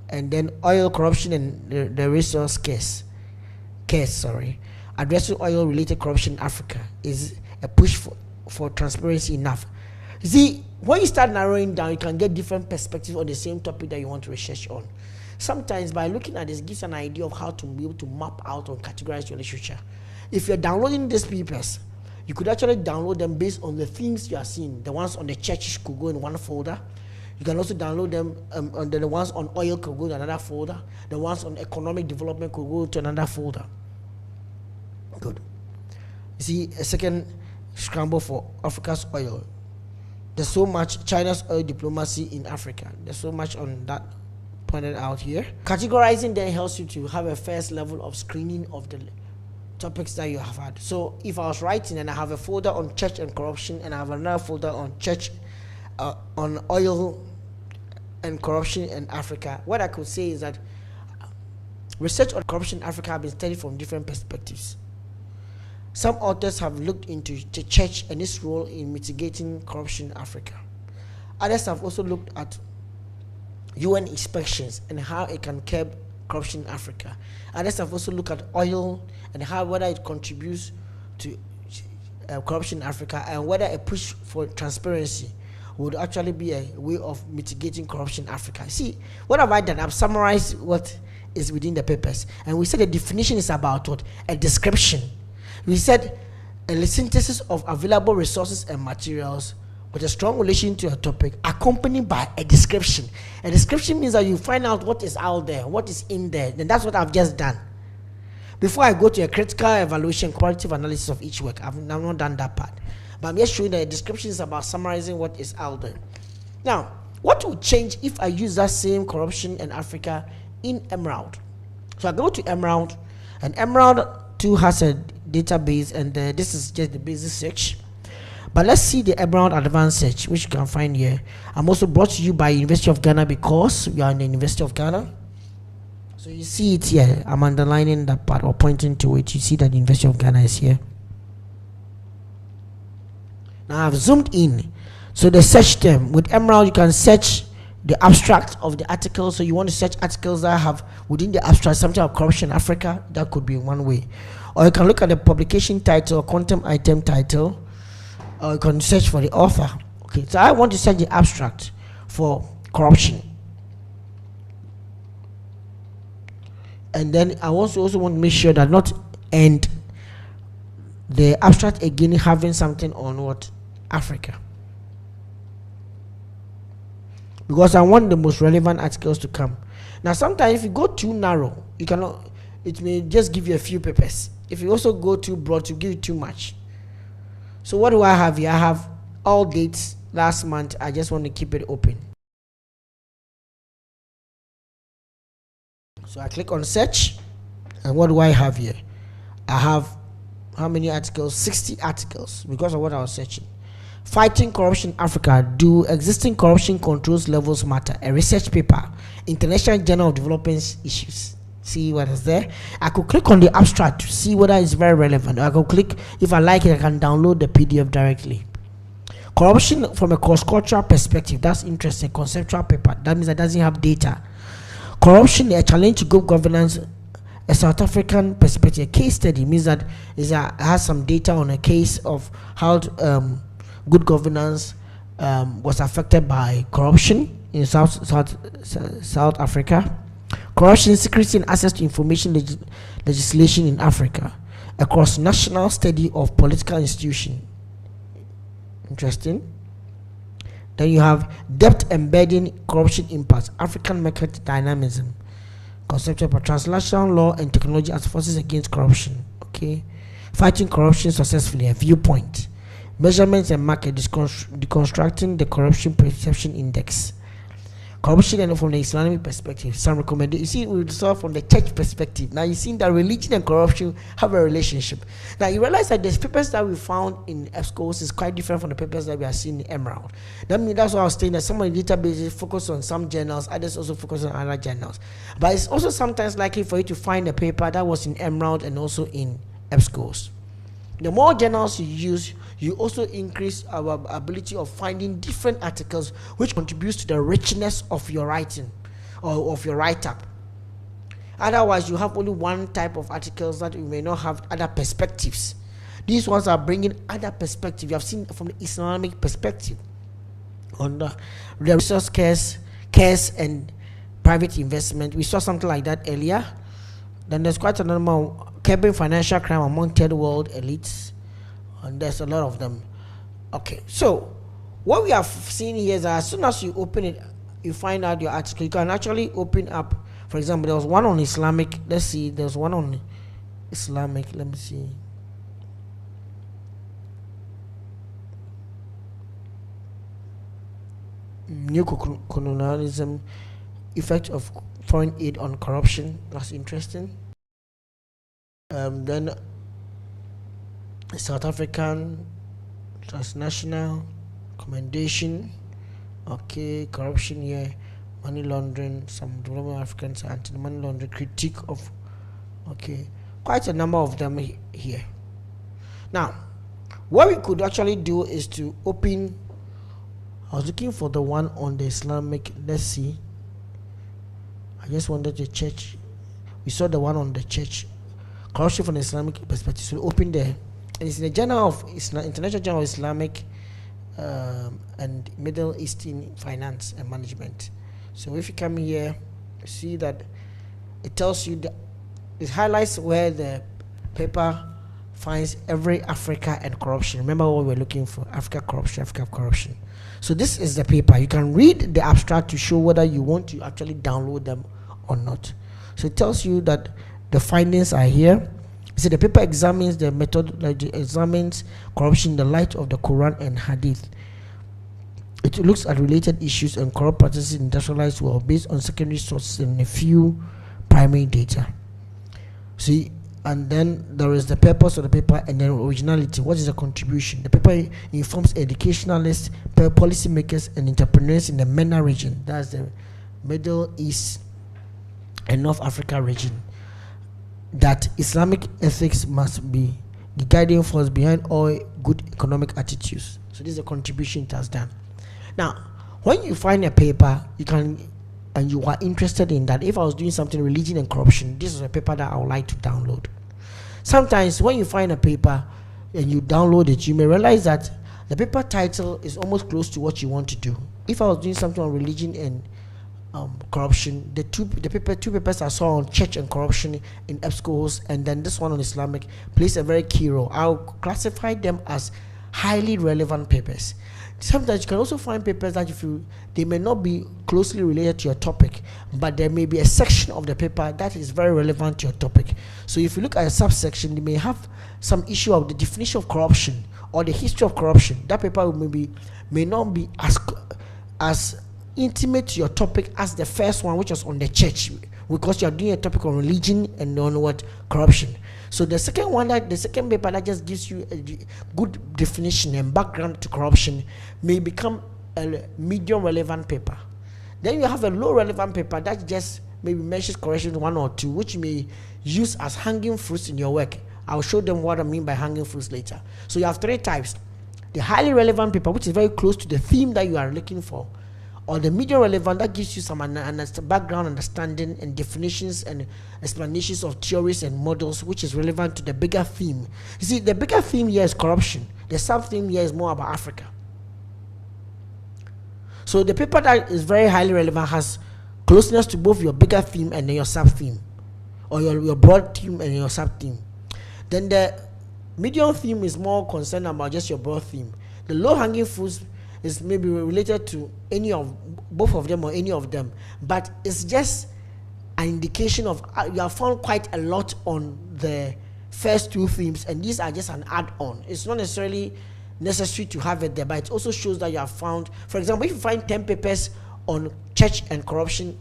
And then oil corruption and the resource case. Addressing oil-related corruption in Africa is a push for transparency enough. You see, when you start narrowing down, you can get different perspectives on the same topic that you want to research on. Sometimes by looking at this gives an idea of how to be able to map out or categorize your literature. If you're downloading these papers, you could actually download them based on the themes you are seeing. The ones on the church could go in one folder. You can also download them, and the ones on oil could go to another folder. The ones on economic development could go to another folder. Good. You see, a second scramble for Africa's oil. There's so much China's oil diplomacy in Africa. There's so much on that pointed out here. Categorizing then helps you to have a first level of screening of the topics that you have had. So if I was writing and I have a folder on church and corruption and I have another folder on church, on oil and corruption in Africa, what I could say is that research on corruption in Africa has been studied from different perspectives. Some authors have looked into the church and its role in mitigating corruption in Africa. Others have also looked at UN inspections and how it can curb corruption in Africa. Others have also looked at oil and how whether it contributes to corruption in Africa and whether a push for transparency would actually be a way of mitigating corruption in Africa. See, what have I done? I've summarized what is within the papers. And we said the definition is about what? A description. We said a synthesis of available resources and materials with a strong relation to a topic accompanied by a description. A description means that you find out what is out there, what is in there. And that's what I've just done. Before I go to a critical evaluation, qualitative analysis of each work, I've not done that part. But I'm just showing that a description is about summarizing what is out there. Now, what would change if I use that same corruption in Africa in Emerald? So I go to Emerald, and Emerald too has a database, and this is just the basic search. But let's see the Emerald Advanced Search, which you can find here. I'm also brought to you by University of Ghana because we are in the University of Ghana. So you see it here. I'm underlining that part or pointing to it. You see that the University of Ghana is here. Now I've zoomed in. So the search term with Emerald, you can search the abstract of the article. So you want to search articles that have within the abstract something of corruption in Africa. That could be one way. Or you can look at the publication title or content item title. Or you can search for the author. Okay, so I want to search the abstract for corruption. And then I also want to make sure that not end the abstract again having something on what? Africa. Because I want the most relevant articles to come. Now sometimes if you go too narrow, you cannot, it may just give you a few papers. If you also go too broad, to give you too much. So what do I have here? I have all dates last month. I just want to keep it open. So I click on search, and what do I have here? I have how many articles? 60 articles because of what I was searching. Fighting Corruption in Africa. Do existing corruption controls levels matter? A research paper. International Journal of Development Issues. See what is there? I could click on the abstract to see whether it's very relevant. I could click, if I like it, I can download the PDF directly. Corruption from a cross-cultural perspective. That's interesting. Conceptual paper. That means it doesn't have data. Corruption, a challenge to good governance. A South African perspective. A case study means that it has some data on a case of how good governance was affected by corruption in South Africa. Corruption, secrecy, and access to information legislation in Africa. A cross-national study of political institutions. Interesting. Then you have depth embedding corruption impacts, African market dynamism. Conceptual for transnational law and technology as forces against corruption. Okay. Fighting corruption successfully, a viewpoint. Measurements and market, deconstructing the corruption perception index. Corruption and from the Islamic perspective, some recommended. You see, we saw from the church perspective. Now you see that religion and corruption have a relationship. Now you realize that the papers that we found in EBSCO is quite different from the papers that we are seeing in Emerald. That's why I was saying that some of the databases focus on some journals, others also focus on other journals. But it's also sometimes likely for you to find a paper that was in Emerald and also in EBSCO. The more journals you use, you also increase our ability of finding different articles which contributes to the richness of your writing or of your write-up. Otherwise, you have only one type of articles that you may not have other perspectives. These ones are bringing other perspectives. You have seen from the Islamic perspective on the resource cares and private investment. We saw something like that earlier. Then there's quite a number of curbing financial crime among third world elites, and there's a lot of them. Okay, so what we have seen here is that as soon as you open it, you find out your article. You can actually open up, for example, there was one on Islamic. Let's see, there's one on Islamic. Let me see. New colonialism, effect of foreign aid on corruption. That's interesting. Then South African transnational commendation. Okay, corruption here, money laundering, some development Africans, anti-money laundering, critique of. Okay, quite a number of them here. Now, what we could actually do is to open. I was looking for the one on the Islamic. Let's see. I just wanted the church. We saw the one on the church. Corruption from the Islamic perspective. So open there. And it's in the Journal of Islam, International Journal of Islamic and Middle Eastern Finance and Management. So if you come here, you see that it tells you that it highlights where the paper finds every Africa and corruption. Remember what we're looking for: Africa corruption. So this is the paper. You can read the abstract to show whether you want to actually download them or not. So it tells you that the findings are here. So the paper examines the methodology, examines corruption in the light of the Quran and Hadith. It looks at related issues and corrupt practices in industrialized world based on secondary sources and a few primary data. See, and then there is the purpose of the paper and then originality. What is the contribution? The paper informs educationalists, policymakers, and entrepreneurs in the MENA region. That's the Middle East and North Africa region, that Islamic ethics must be the guiding force behind all good economic attitudes. So this is a contribution it has done. Now, when you find a paper, you can, and you are interested in that, if I was doing something religion and corruption, this is a paper that I would like to download. Sometimes when you find a paper and you download it, you may realize that the paper title is almost close to what you want to do. If I was doing something on religion and corruption. The two papers I saw on church and corruption in EBSCOs, and then this one on Islamic plays a very key role. I'll classify them as highly relevant papers. Sometimes you can also find papers that they may not be closely related to your topic, but there may be a section of the paper that is very relevant to your topic. So if you look at a subsection, they may have some issue of the definition of corruption or the history of corruption. That paper may not be as intimate to your topic as the first one, which was on the church, because you are doing a topic on religion and on what corruption. So the second paper that just gives you a good definition and background to corruption may become a medium relevant paper. Then you have a low relevant paper that just maybe mentions corruption 1 or 2, which you may use as hanging fruits in your work. I'll show them what I mean by hanging fruits later. So you have 3 types: the highly relevant paper, which is very close to the theme that you are looking for, or the medium relevant that gives you some background understanding and definitions and explanations of theories and models, which is relevant to the bigger theme. You see, the bigger theme here is corruption. The sub-theme here is more about Africa. So the paper that is very highly relevant has closeness to both your bigger theme and then your sub-theme, or your broad theme and your sub-theme. Then the medium theme is more concerned about just your broad theme. The low-hanging fruits is maybe related to both of them or any of them, but it's just an indication of you have found quite a lot on the first 2 themes, and these are just an add-on. It's not necessarily necessary to have it there, but it also shows that you have found, for example, if you find 10 papers on church and corruption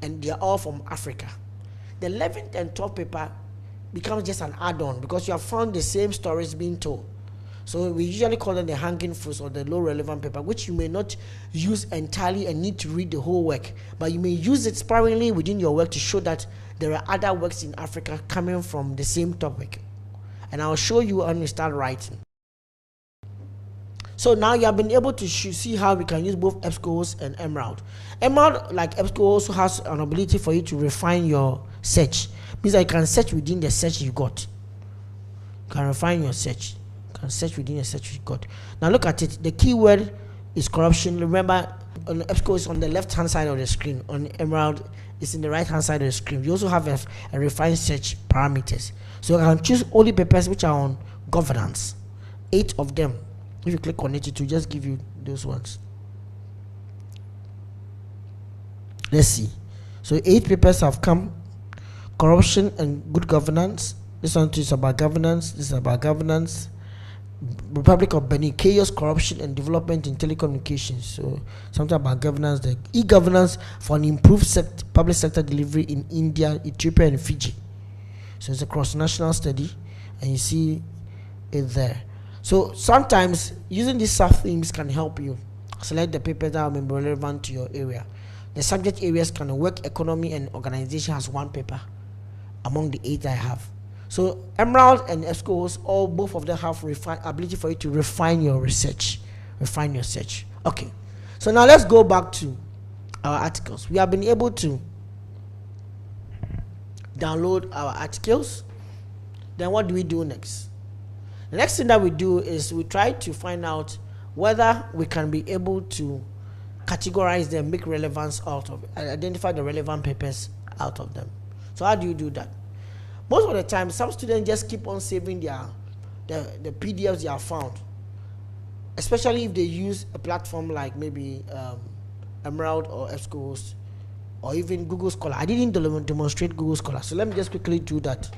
and they are all from Africa, the 11th and 12th paper becomes just an add-on because you have found the same stories being told. So we usually call them the hanging fruits or the low relevant paper, which you may not use entirely and need to read the whole work, but you may use it sparingly within your work to show that there are other works in Africa coming from the same topic. And I'll show you when you start writing. So now you have been able to see how we can use both EBSCOs and Emerald. Emerald, like EBSCO, also has an ability for you to refine your search. It means that you can search within the search you got. You can refine your search. Can search within a search you got. Now look at it. The keyword is corruption. Remember, on EBSCO is on the left hand side of the screen. On Emerald, it's in the right hand side of the screen. You also have a refined search parameters. So you can choose only papers which are on governance. 8 of them. If you click on it, it will just give you those ones. Let's see. So 8 papers have come. Corruption and good governance. This one is about governance. This is about governance. Republic of Benin, chaos, corruption, and development in telecommunications. So something about governance, the e-governance for an improved public sector delivery in India, Ethiopia, and Fiji. So it's a cross-national study, and you see it there. So sometimes using these sub-themes can help you select the papers that are relevant to your area. The subject areas can work, economy, and organization has 1 paper among the 8 I have. So Emerald and EBSCO, both of them have ability for you to refine your research, refine your search. Okay, so now let's go back to our articles. We have been able to download our articles. Then what do we do next? The next thing that we do is we try to find out whether we can be able to categorize them, make relevance out of it, identify the relevant papers out of them. So how do you do that? Most of the time, some students just keep on saving the PDFs they have found, especially if they use a platform like maybe Emerald or EBSCO or even Google Scholar. I didn't demonstrate Google Scholar, so let me just quickly do that.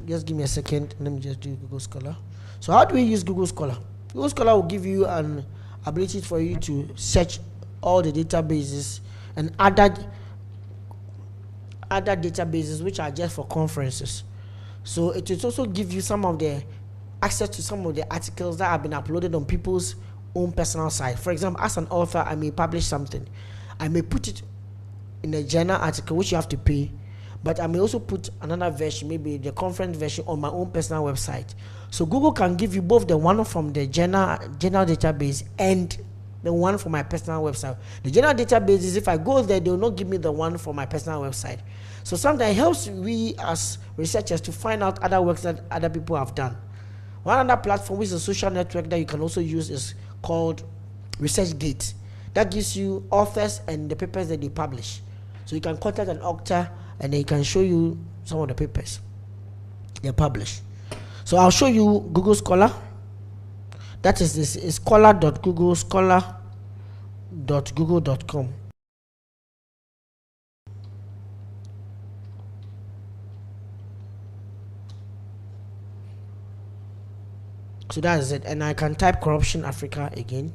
Just give me a second. Let me just do Google Scholar. So how do we use Google Scholar? Google Scholar will give you an ability for you to search all the databases and other databases which are just for conferences. So it will also give you some of the access to some of the articles that have been uploaded on people's own personal site. For example, as an author, I may publish something. I may put it in a journal article which you have to pay, but I may also put another version, maybe the conference version, on my own personal website. So Google can give you both the one from the journal database and the one for my personal website. The general database is if I go there, they will not give me the one for my personal website. So sometimes it helps we as researchers to find out other works that other people have done. One other platform, which is a social network that you can also use, is called ResearchGate. That gives you authors and the papers that they publish. So you can contact an author and they can show you some of the papers they publish. So I'll show you Google Scholar. That is this is scholar.google.com. So that is it, and I can type Corruption Africa again.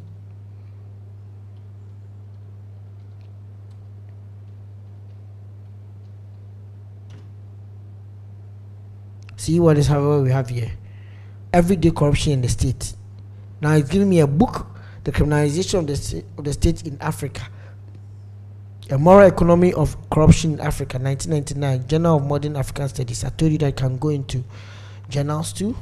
See what is however we have here. Everyday corruption in the state. Now it's giving me a book, The Criminalization of the State in Africa. A Moral Economy of Corruption in Africa, 1999, Journal of Modern African Studies. I told you that I can go into journals too.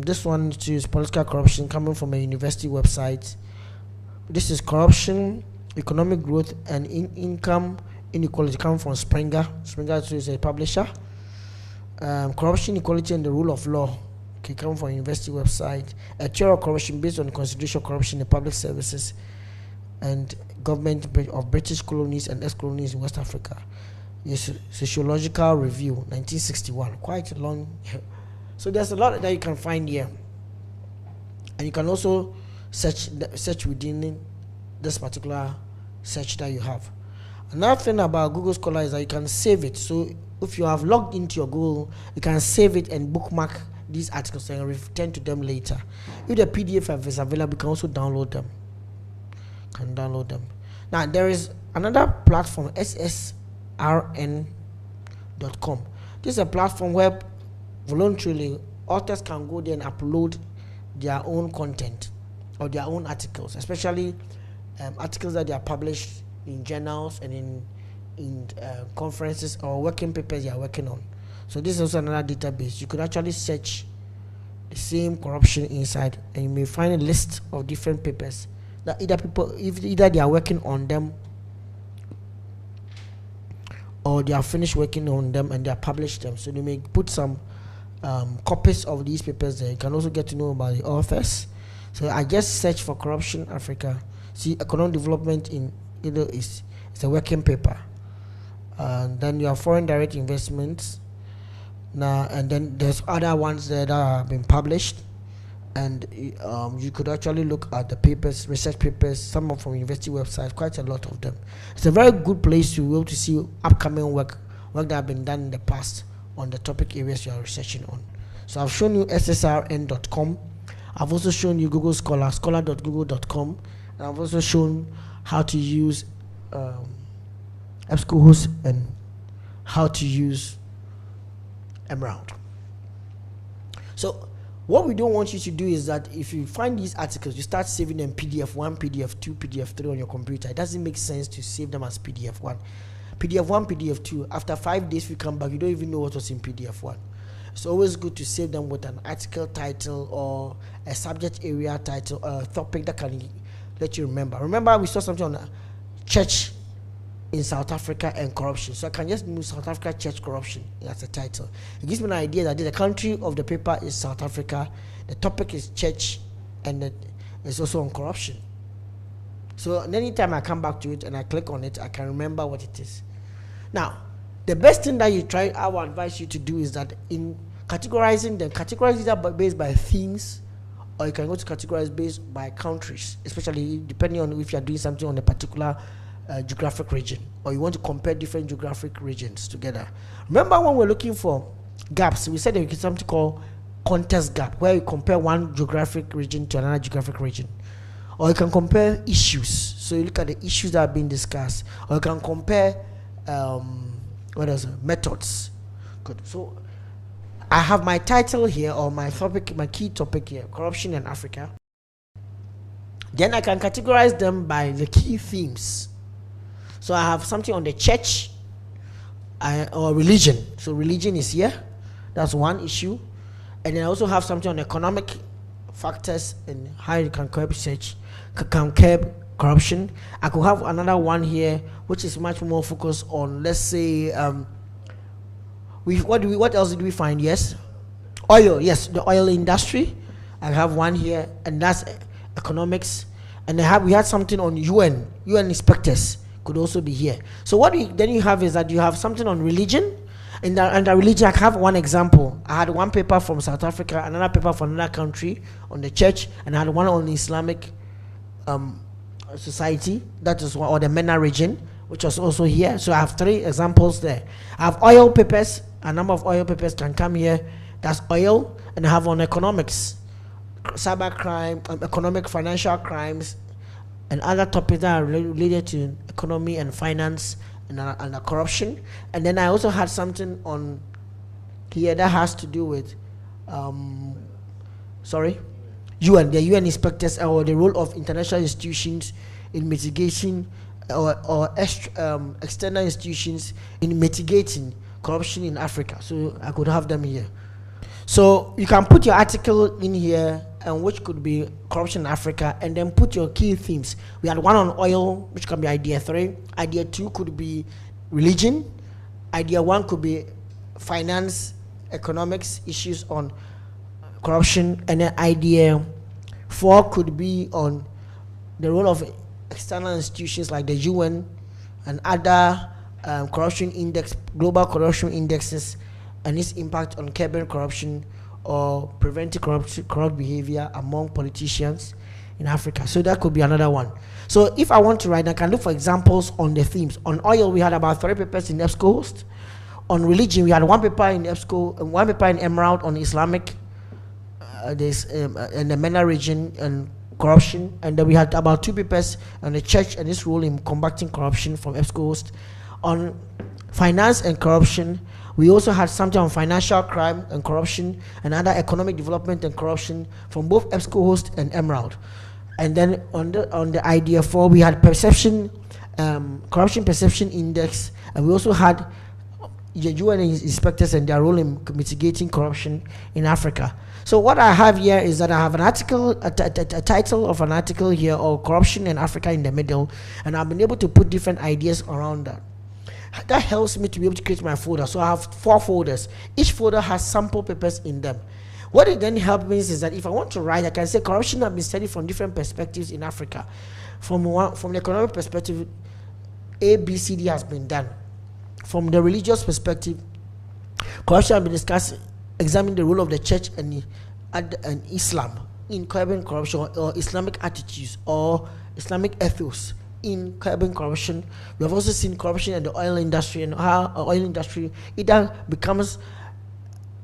This one is political corruption coming from a university website. This is corruption, economic growth, and income inequality coming from Springer. Springer is a publisher. Corruption, equality, and the rule of law. Okay, coming from a university website. A theory of corruption based on the consideration of corruption in public services and government of British colonies and ex-colonies in West Africa. Yes, Sociological Review, 1961. Quite a long. So there's a lot that you can find here, and you can also search within this particular search that you have. Another thing about Google Scholar is that you can save it. So if you have logged into your Google, you can save it and bookmark these articles and return to them later. If the PDF is available, you can also download them. Now there is another platform, ssrn.com. This is a platform where voluntarily authors can go there and upload their own content or their own articles, especially articles that they are published in journals and in conferences or working papers they are working on. So this is also another database. You could actually search the same corruption inside, and you may find a list of different papers that either they are working on them or they are finished working on them and they are published them. So they may put some copies of these papers there. You can also get to know about the authors. So I just search for Corruption Africa. See, economic development in is a working paper. Then you have foreign direct investments. Now and then there's other ones that have been published, and you could actually look at the papers, research papers, some of from university websites, quite a lot of them. It's a very good place to be able to see upcoming work that have been done in the past on the topic areas you are researching on. So I've shown you ssrn.com. I've also shown you Google Scholar, scholar.google.com, and I've also shown how to use EBSCOhost and how to use Emerald. So what we don't want you to do is that if you find these articles, you start saving them PDF 1, PDF 2, PDF 3 on your computer. It doesn't make sense to save them as PDF 1. PDF 1, PDF 2, after 5 days we come back, you don't even know what was in PDF 1. It's always good to save them with an article title or a subject area title, a topic that can let you remember. Remember, we saw something on church in South Africa and corruption. So I can just move South Africa church corruption as a title. It gives me an idea that the country of the paper is South Africa, the topic is church, and it's also on corruption. So anytime I come back to it and I click on it, I can remember what it is. Now, the best thing that I would advise you to do is that in categorizing them, categorize either based by themes, or you can go to categorize based by countries, especially depending on if you are doing something on a particular geographic region, or you want to compare different geographic regions together. Remember when we're looking for gaps, we said there is something called context gap, where you compare one geographic region to another geographic region. Or you can compare issues, so you look at the issues that are being discussed, or you can compare methods. Good. So I have my title here, or my topic, my key topic here, corruption in Africa. Then I can categorize them by the key themes. So I have something on the church or religion. So religion is here. That's one issue. And then I also have something on economic factors and how you can curb corruption. I could have another one here which is much more focused on, let's say, what else did we find? Yes, oil. Yes, the oil industry. I have one here, and that's economics. And we had something on UN inspectors could also be here. So then you have is that you have something on religion. And the religion, I have one example. I had one paper from South Africa, another paper from another country on the church, and I had one on Islamic society, that is one, or the MENA region, which was also here. So I have 3 examples there. I have oil papers. A number of oil papers can come here. That's oil. And I have on economics, cybercrime, economic financial crimes, and other topics that are related to economy and finance and corruption. And then I also had something on here that has to do with the UN inspectors, or the role of international institutions in mitigating or external institutions in mitigating corruption in Africa. So I could have them here. So you can put your article in here, and which could be corruption in Africa, and then put your key themes. We had one on oil, which can be idea 3. Idea 2 could be religion. Idea 1 could be finance, economics, issues on corruption. And then idea 4 could be on the role of external institutions like the UN and other corruption index, global corruption indexes, and its impact on curbing corruption or preventing corrupt behavior among politicians in Africa. So that could be another one. So if I want to write, I can look for examples on the themes. On oil, we had about 3 papers in EBSCO host. On religion, we had 1 paper in EBSCO and 1 paper in Emerald on Islamic, in the MENA region and corruption. And then we had about 2 papers on the church and its role in combating corruption from EBSCO host. On finance and corruption, we also had something on financial crime and corruption and other economic development and corruption from both EBSCO host and Emerald. And then on the idea 4, we had corruption perception index, and we also had the UN inspectors and their role in mitigating corruption in Africa. So what I have here is that I have an article, a title of an article here, or corruption in Africa in the middle, and I've been able to put different ideas around that. That helps me to be able to create my folder. So I have 4 folders. Each folder has sample papers in them. What it then helps me is that if I want to write, I can say corruption has been studied from different perspectives in Africa. From the economic perspective, A, B, C, D has been done. From the religious perspective, corruption has been discussed, examining the role of the church and Islam in curbing corruption, or Islamic attitudes or Islamic ethos in curbing corruption. We have also seen corruption in the oil industry, and how oil industry either becomes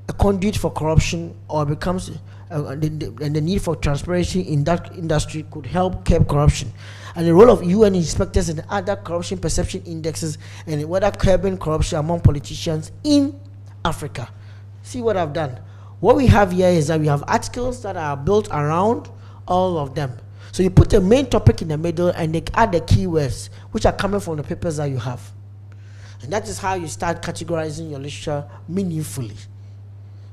a conduit for corruption or becomes the need for transparency in that industry could help curb corruption. And the role of UN inspectors and other corruption perception indexes, and whether curbing corruption among politicians in Africa. See what I've done. What we have here is that we have articles that are built around all of them. So you put the main topic in the middle, and they add the keywords which are coming from the papers that you have. And that is how you start categorizing your literature meaningfully.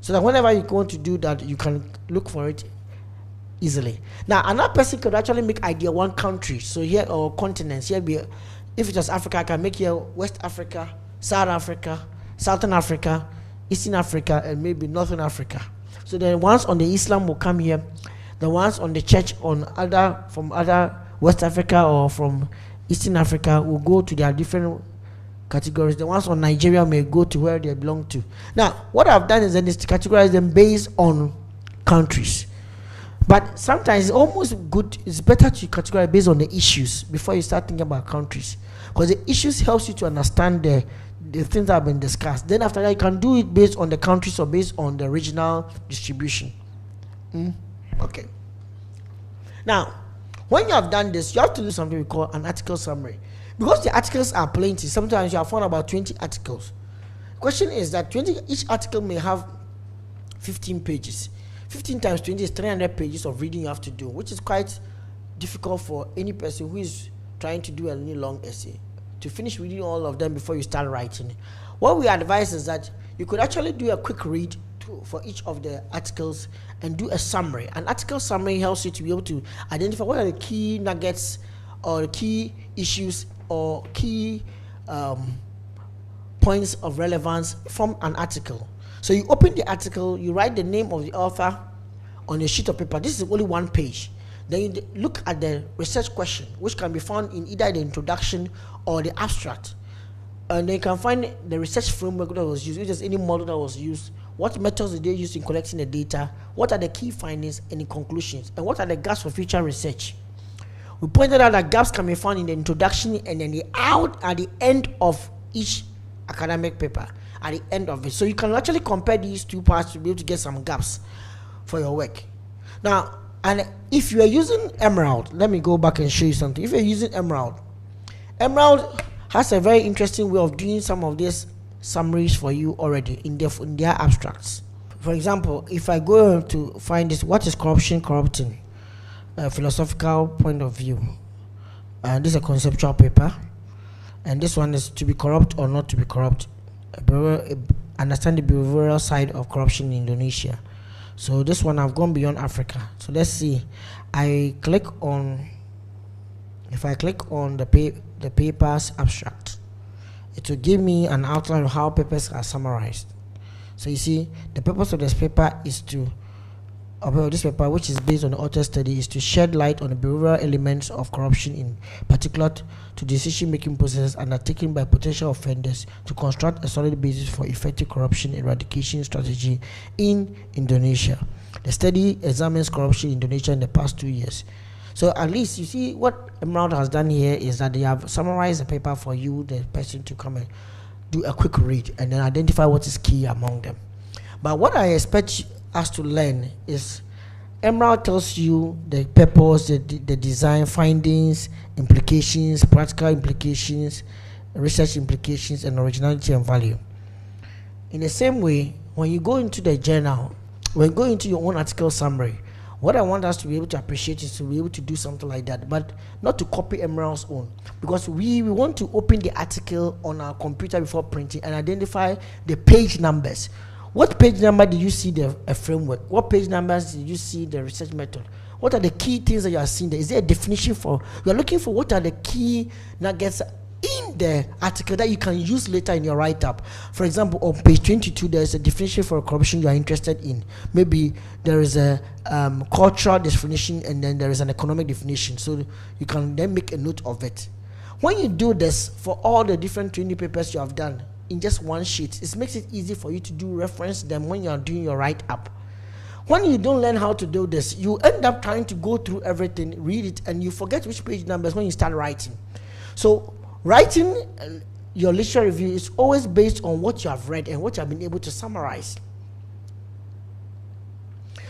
So that whenever you want to do that, you can look for it easily. Now, another person could actually make idea 1 country. So here, or continents. Here, if it was Africa, I can make here West Africa, South Africa, Southern Africa, Eastern Africa, and maybe Northern Africa. So the ones on the Islam will come here. The ones on the church from other West Africa or from Eastern Africa will go to their different categories. The ones on Nigeria may go to where they belong to. Now, what I've done is to categorize them based on countries. But sometimes it's almost good, it's better to categorize based on the issues before you start thinking about countries. Because the issues helps you to understand the things that have been discussed. Then after that, you can do it based on the countries or based on the regional distribution. Okay. Now, when you have done this, you have to do something we call an article summary. Because the articles are plenty, sometimes you have found about 20 articles. The question is that each article may have 15 pages. 15 times 20 is 300 pages of reading you have to do, which is quite difficult for any person who is trying to do any long essay to finish reading all of them before you start writing. What we advise is that you could actually do a quick read for each of the articles and do a summary. An article summary helps you to be able to identify what are the key nuggets or the key issues or key points of relevance from an article. So you open the article, you write the name of the author on a sheet of paper. This is only 1 page. Then you look at the research question, which can be found in either the introduction or the abstract. And then you can find the research framework that was used, which is any model that was used, what methods did they use in collecting the data, what are the key findings and the conclusions, and what are the gaps for future research. We pointed out that gaps can be found in the introduction and then at the end of each academic paper, at the end of it. So you can actually compare these two parts to be able to get some gaps for your work. Now, and if you are using Emerald, let me go back and show you something. If you're using Emerald has a very interesting way of doing some of these summaries for you already in their abstracts. For example, if I go to find this, what is corruption corrupting? A philosophical point of view. This is a conceptual paper. And this one is to be corrupt or not to be corrupt. Understand the behavioral side of corruption in Indonesia. So this one I've gone beyond Africa. So let's see. If I click on the paper's abstract, it will give me an outline of how papers are summarized. So you see, the purpose of this paper is this paper, which is based on the author's study, is to shed light on the behavioral elements of corruption, in particular to decision-making processes undertaken by potential offenders, to construct a solid basis for effective corruption eradication strategy in Indonesia. The study examines corruption in Indonesia in the past 2 years. So at least you see what Emerald has done here is that they have summarized the paper for you, the person, to come and do a quick read and then identify what is key among them. But what I expect us to learn is Emerald tells you the purpose, the design, findings, implications, practical implications, research implications, and originality and value. In the same way, when you go into the journal, when you go into your own article summary, what I want us to be able to appreciate is to be able to do something like that, but not to copy Emerald's own, because we want to open the article on our computer before printing and identify the page numbers. What page number did you see the framework? What page numbers did you see the research method? What are the key things that you are seeing there? Is there a definition for, you are looking for what are the key nuggets in the article that you can use later in your write-up. For example, on page 22, there's a definition for corruption you are interested in. Maybe there is a cultural definition and then there is an economic definition. So you can then make a note of it. When you do this for all the different training papers you have done in just one sheet, it makes it easy for you to do reference them when you are doing your write-up. When you don't learn how to do this, you end up trying to go through everything, read it, and you forget which page numbers when you start writing. So writing your literature review is always based on what you have read and what you have been able to summarize.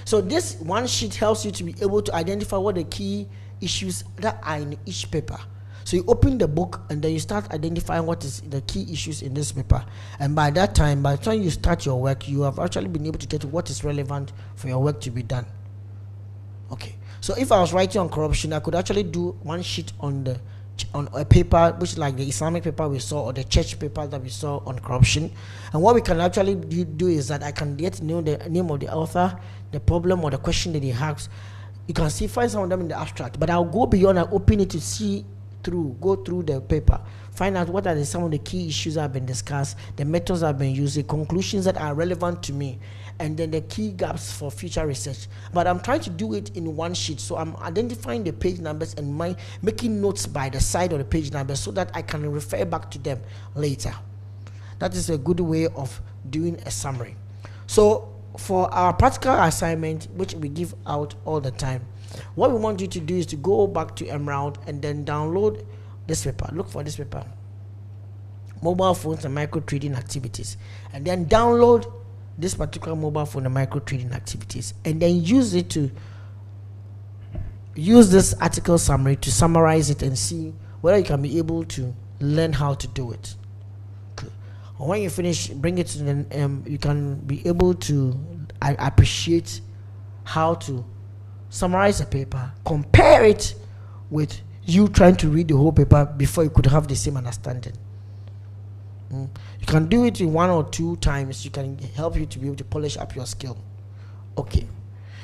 So this one sheet helps you to be able to identify what the key issues that are in each paper. So you open the book and then you start identifying what is the key issues in this paper. And by the time you start your work, you have actually been able to get what is relevant for your work to be done. Okay. So if I was writing on corruption, I could actually do one sheet on a paper, which is like the Islamic paper we saw or the church paper that we saw on corruption. And what we can actually do is that I can get to know the name of the author, the problem or the question that he has. You can find some of them in the abstract, but I'll go beyond and open it to go through the paper, find out what are some of the key issues that have been discussed, the methods that have been used, the conclusions that are relevant to me, and then the key gaps for future research. But I'm trying to do it in one sheet, so I'm identifying the page numbers and making notes by the side of the page numbers so that I can refer back to them later. That is a good way of doing a summary. So for our practical assignment, which we give out all the time, what we want you to do is to go back to Emerald and then download this paper. Look for this paper, mobile phones and micro trading activities, and then download this particular mobile phone and micro trading activities, and then use this article summary to summarize it and see whether you can be able to learn how to do it. Okay. When you finish, bring it to you can be able to appreciate how to summarize a paper, compare it with you trying to read the whole paper before you could have the same understanding. You can do it in 1 or 2 times. You can help you to be able to polish up your skill. Okay.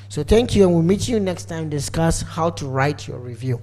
So thank you, and we'll meet you next time to discuss how to write your review.